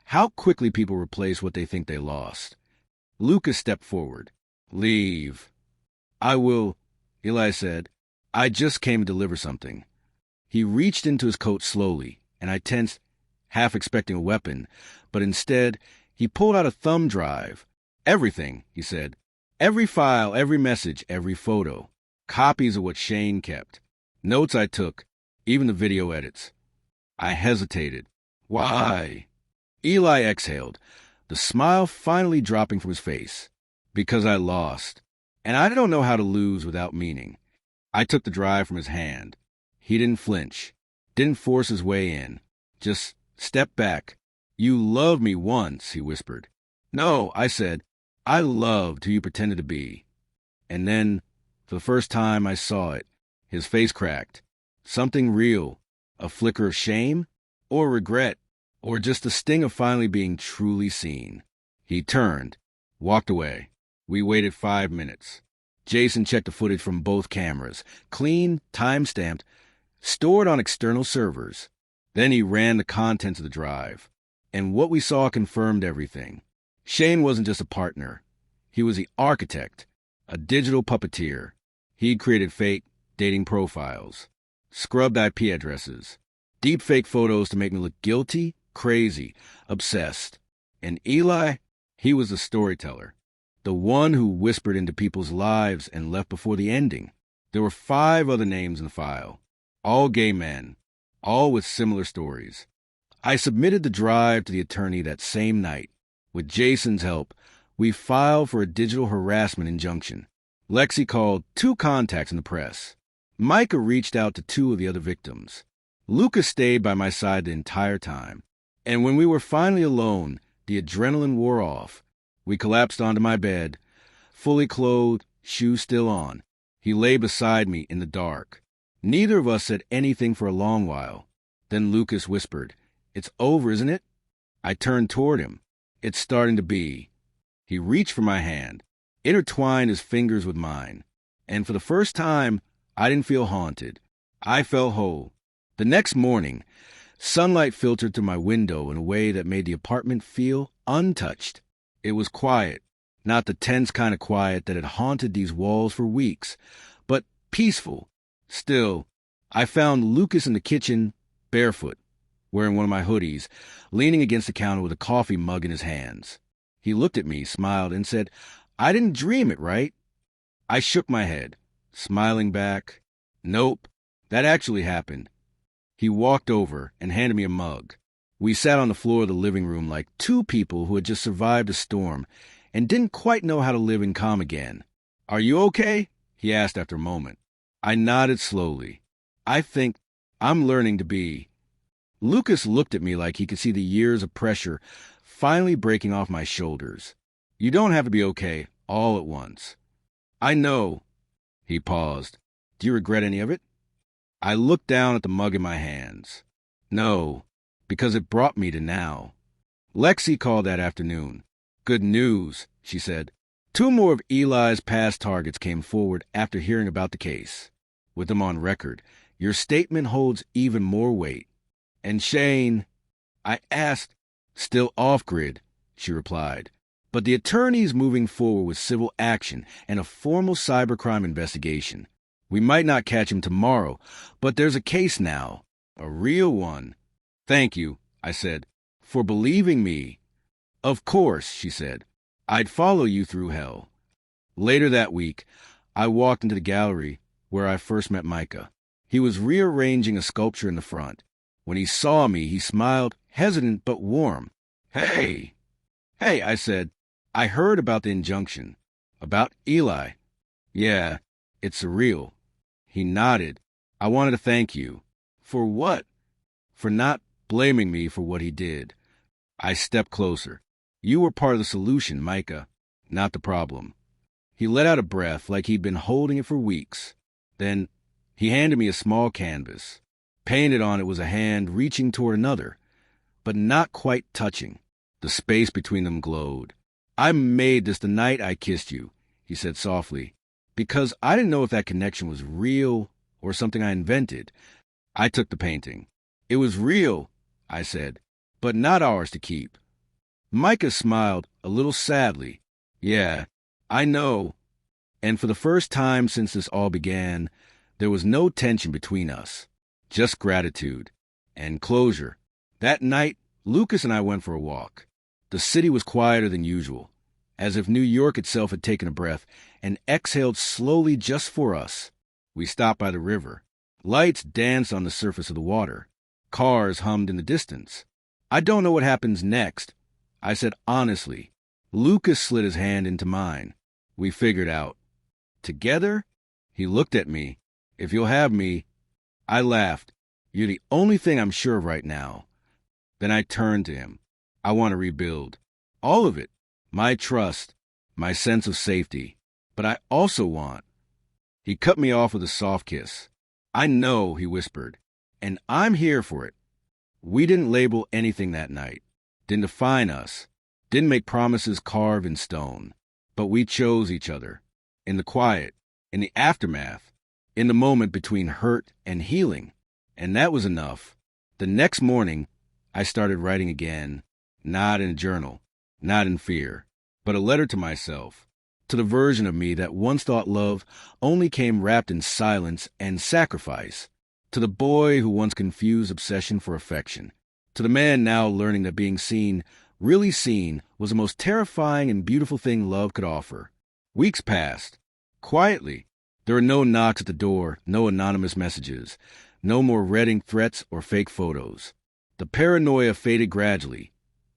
how quickly people replace what they think they lost." Lucas stepped forward. "Leave." "I will," Eli said. "I just came to deliver something." He reached into his coat slowly, and I tensed, half expecting a weapon, but instead he pulled out a thumb drive. "Everything," he said. "Every file, every message, every photo. Copies of what Shane kept. Notes I took, even the video edits." I hesitated. "Why?" Eli exhaled, the smile finally dropping from his face. "Because I lost. And I don't know how to lose without meaning." I took the drive from his hand. He didn't flinch, didn't force his way in. Just stepped back. "You loved me once," he whispered. "No," I said. "I loved who you pretended to be." And then, for the first time, I saw it. His face cracked. Something real. A flicker of shame, or regret, or just the sting of finally being truly seen. He turned, walked away. We waited 5 minutes. Jason checked the footage from both cameras. Clean, time-stamped, stored on external servers. Then he ran the contents of the drive. And what we saw confirmed everything. Shane wasn't just a partner. He was the architect, a digital puppeteer. He'd created fake dating profiles, scrubbed IP addresses, deepfake photos to make me look guilty, crazy, obsessed. And Eli, he was the storyteller, the one who whispered into people's lives and left before the ending. There were 5 other names in the file, all gay men, all with similar stories. I submitted the drive to the attorney that same night. With Jason's help, we filed for a digital harassment injunction. Lexi called 2 contacts in the press. Micah reached out to 2 of the other victims. Lucas stayed by my side the entire time. And when we were finally alone, the adrenaline wore off. We collapsed onto my bed, fully clothed, shoes still on. He lay beside me in the dark. Neither of us said anything for a long while. Then Lucas whispered, "It's over, isn't it?" I turned toward him. "It's starting to be." He reached for my hand, intertwined his fingers with mine. And for the first time, I didn't feel haunted. I felt whole. The next morning, sunlight filtered through my window in a way that made the apartment feel untouched. It was quiet, not the tense kind of quiet that had haunted these walls for weeks, but peaceful. Still, I found Lucas in the kitchen, barefoot, wearing one of my hoodies, leaning against the counter with a coffee mug in his hands. He looked at me, smiled, and said, "I didn't dream it, right?" I shook my head, smiling back. "Nope, that actually happened." He walked over and handed me a mug. We sat on the floor of the living room like 2 people who had just survived a storm and didn't quite know how to live in calm again. "Are you okay?" he asked after a moment. I nodded slowly. "I think I'm learning to be." Lucas looked at me like he could see the years of pressure finally breaking off my shoulders. "You don't have to be okay all at once." "I know." He paused. "Do you regret any of it?" I looked down at the mug in my hands. "No, because it brought me to now." Lexi called that afternoon. "Good news," she said. 2 more of Eli's past targets came forward after hearing about the case. "With them on record, your statement holds even more weight." "And Shane?" I asked. "Still off-grid," she replied. "But the attorney's moving forward with civil action and a formal cybercrime investigation. We might not catch him tomorrow, but there's a case now. A real one." "Thank you," I said, "for believing me." "Of course," she said. "I'd follow you through hell." Later that week, I walked into the gallery where I first met Micah. He was rearranging a sculpture in the front. When he saw me, he smiled, hesitant but warm. Hey, I said. "I heard about the injunction." "About Eli?" "Yeah, it's surreal." He nodded. "I wanted to thank you." "For what?" "For not blaming me for what he did." I stepped closer. "You were part of the solution, Micah, not the problem." He let out a breath like he'd been holding it for weeks. Then he handed me a small canvas. Painted on it was a hand reaching toward another, but not quite touching. The space between them glowed. "I made this the night I kissed you," he said softly, because I didn't know if that connection was real or something I invented. I took the painting. "It was real," I said, "but not ours to keep." Micah smiled a little sadly. "Yeah, I know." And for the first time since this all began, there was no tension between us, just gratitude and closure. That night, Lucas and I went for a walk. The city was quieter than usual, as if New York itself had taken a breath and exhaled slowly just for us. We stopped by the river. Lights danced on the surface of the water. Cars hummed in the distance. "I don't know what happens next," I said honestly. Lucas slid his hand into mine. "We figured out." "Together?" He looked at me. "If you'll have me." I laughed. "You're the only thing I'm sure of right now." Then I turned to him. "I want to rebuild. All of it. My trust, my sense of safety. But I also want—" He cut me off with a soft kiss. "I know," he whispered, "and I'm here for it." We didn't label anything that night, didn't define us, didn't make promises carved in stone. But we chose each other. In the quiet, in the aftermath, in the moment between hurt and healing. And that was enough. The next morning, I started writing again, not in a journal, not in fear, but a letter to myself, to the version of me that once thought love only came wrapped in silence and sacrifice, to the boy who once confused obsession for affection, to the man now learning that being seen, really seen, was the most terrifying and beautiful thing love could offer. Weeks passed. Quietly. There were no knocks at the door, no anonymous messages, no more red ink threats or fake photos. The paranoia faded gradually,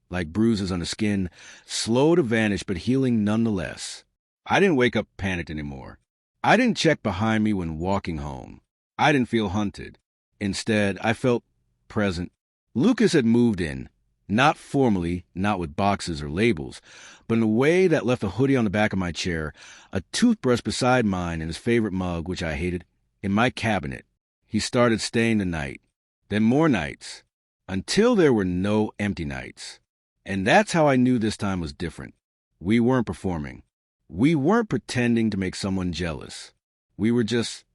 like bruises on the skin, slow to vanish but healing nonetheless. I didn't wake up panicked anymore. I didn't check behind me when walking home. I didn't feel hunted. Instead, I felt present. Lucas had moved in, not formally, not with boxes or labels, but in a way that left a hoodie on the back of my chair, a toothbrush beside mine and his favorite mug, which I hated, in my cabinet. He started staying the night, then more nights, until there were no empty nights. And that's how I knew this time was different. We weren't performing. We weren't pretending to make someone jealous. We were just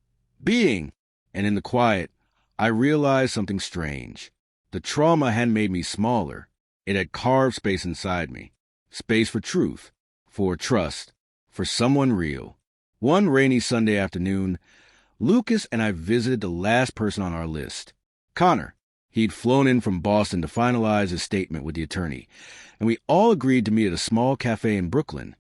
being. And in the quiet, I realized something strange. The trauma hadn't made me smaller. It had carved space inside me. Space for truth, for trust, for someone real. One rainy Sunday afternoon, Lucas and I visited the last person on our list, Connor. He'd flown in from Boston to finalize his statement with the attorney, and we all agreed to meet at a small cafe in Brooklyn,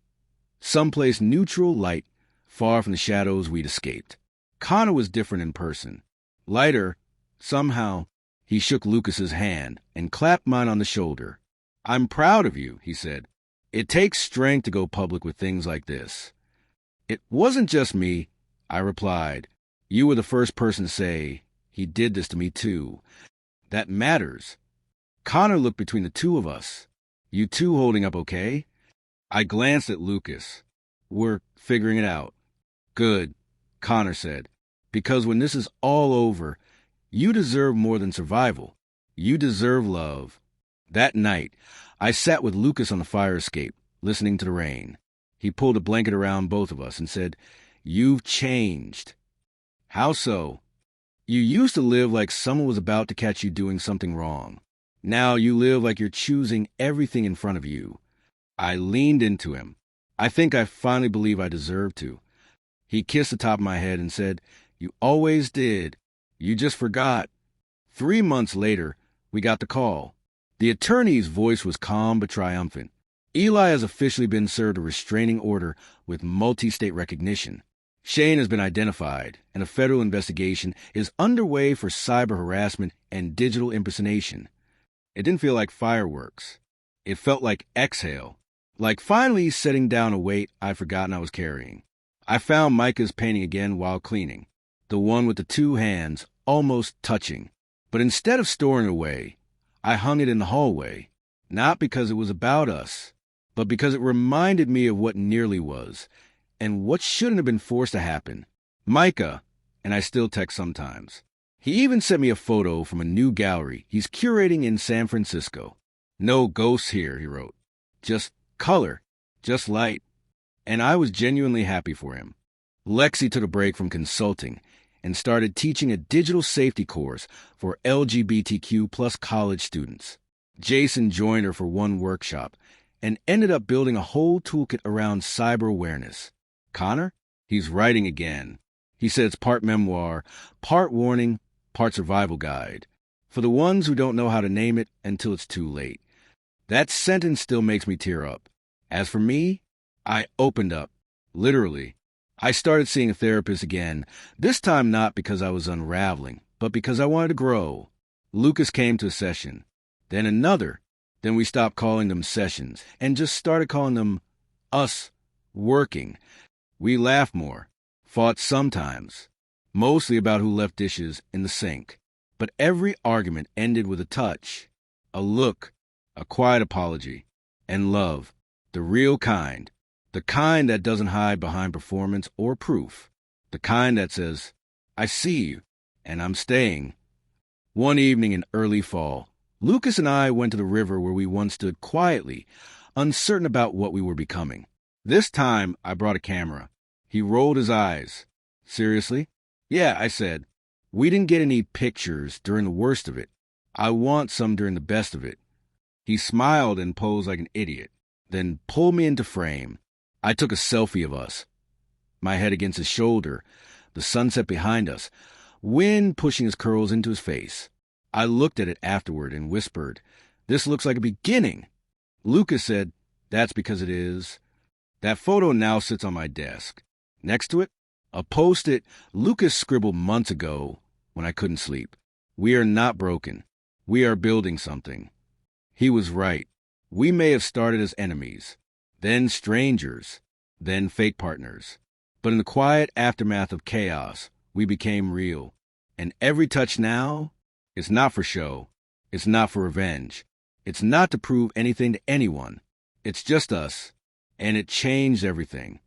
someplace neutral, light, far from the shadows we'd escaped. Connor was different in person. Lighter, somehow. He shook Lucas's hand and clapped mine on the shoulder. "I'm proud of you," he said. "It takes strength to go public with things like this." "It wasn't just me," I replied. "You were the first person to say, 'He did this to me too.' That matters." Connor looked between the two of us. "You two holding up okay?" I glanced at Lucas. "We're figuring it out." "Good," Connor said, "because when this is all over, you deserve more than survival. You deserve love." That night, I sat with Lucas on the fire escape, listening to the rain. He pulled a blanket around both of us and said, "You've changed." "How so?" "You used to live like someone was about to catch you doing something wrong. Now you live like you're choosing everything in front of you." I leaned into him. I think I finally believe I deserve to. He kissed the top of my head and said, "You always did. You just forgot." 3 months later, we got the call. The attorney's voice was calm but triumphant. "Eli has officially been served a restraining order with multi-state recognition. Shane has been identified, and a federal investigation is underway for cyber harassment and digital impersonation." It didn't feel like fireworks. It felt like exhale, like finally setting down a weight I'd forgotten I was carrying. I found Micah's painting again while cleaning, the one with the 2 hands almost touching. But instead of storing it away, I hung it in the hallway, not because it was about us, but because it reminded me of what nearly was, and what shouldn't have been forced to happen. Micah, and I still text sometimes, He even sent me a photo from a new gallery he's curating in San Francisco. "No ghosts here," he wrote. "Just color, just light." And I was genuinely happy for him. Lexi took a break from consulting and started teaching a digital safety course for LGBTQ plus college students. Jason joined her for one workshop and ended up building a whole toolkit around cyber awareness. Connor? He's writing again. He said it's part memoir, part warning, part survival guide, for the ones who don't know how to name it until it's too late. That sentence still makes me tear up. As for me, I opened up, literally. I started seeing a therapist again, this time not because I was unraveling, but because I wanted to grow. Lucas came to a session, then another. Then we stopped calling them sessions and just started calling them us working. We laughed more, fought sometimes, mostly about who left dishes in the sink. But every argument ended with a touch, a look, a quiet apology, and love, the real kind. The kind that doesn't hide behind performance or proof. The kind that says, "I see you, and I'm staying." One evening in early fall, Lucas and I went to the river where we once stood quietly, uncertain about what we were becoming. This time, I brought a camera. He rolled his eyes. "Seriously?" "Yeah," I said. "We didn't get any pictures during the worst of it. I want some during the best of it." He smiled and posed like an idiot, then pulled me into frame. I took a selfie of us, my head against his shoulder, the sunset behind us, wind pushing his curls into his face. I looked at it afterward and whispered, "This looks like a beginning." Lucas said, "That's because it is." That photo now sits on my desk. Next to it, a post-it Lucas scribbled months ago when I couldn't sleep. "We are not broken. We are building something." He was right. We may have started as enemies, then strangers, then fake partners. But in the quiet aftermath of chaos, we became real. And every touch now is not for show. It's not for revenge. It's not to prove anything to anyone. It's just us. And it changed everything.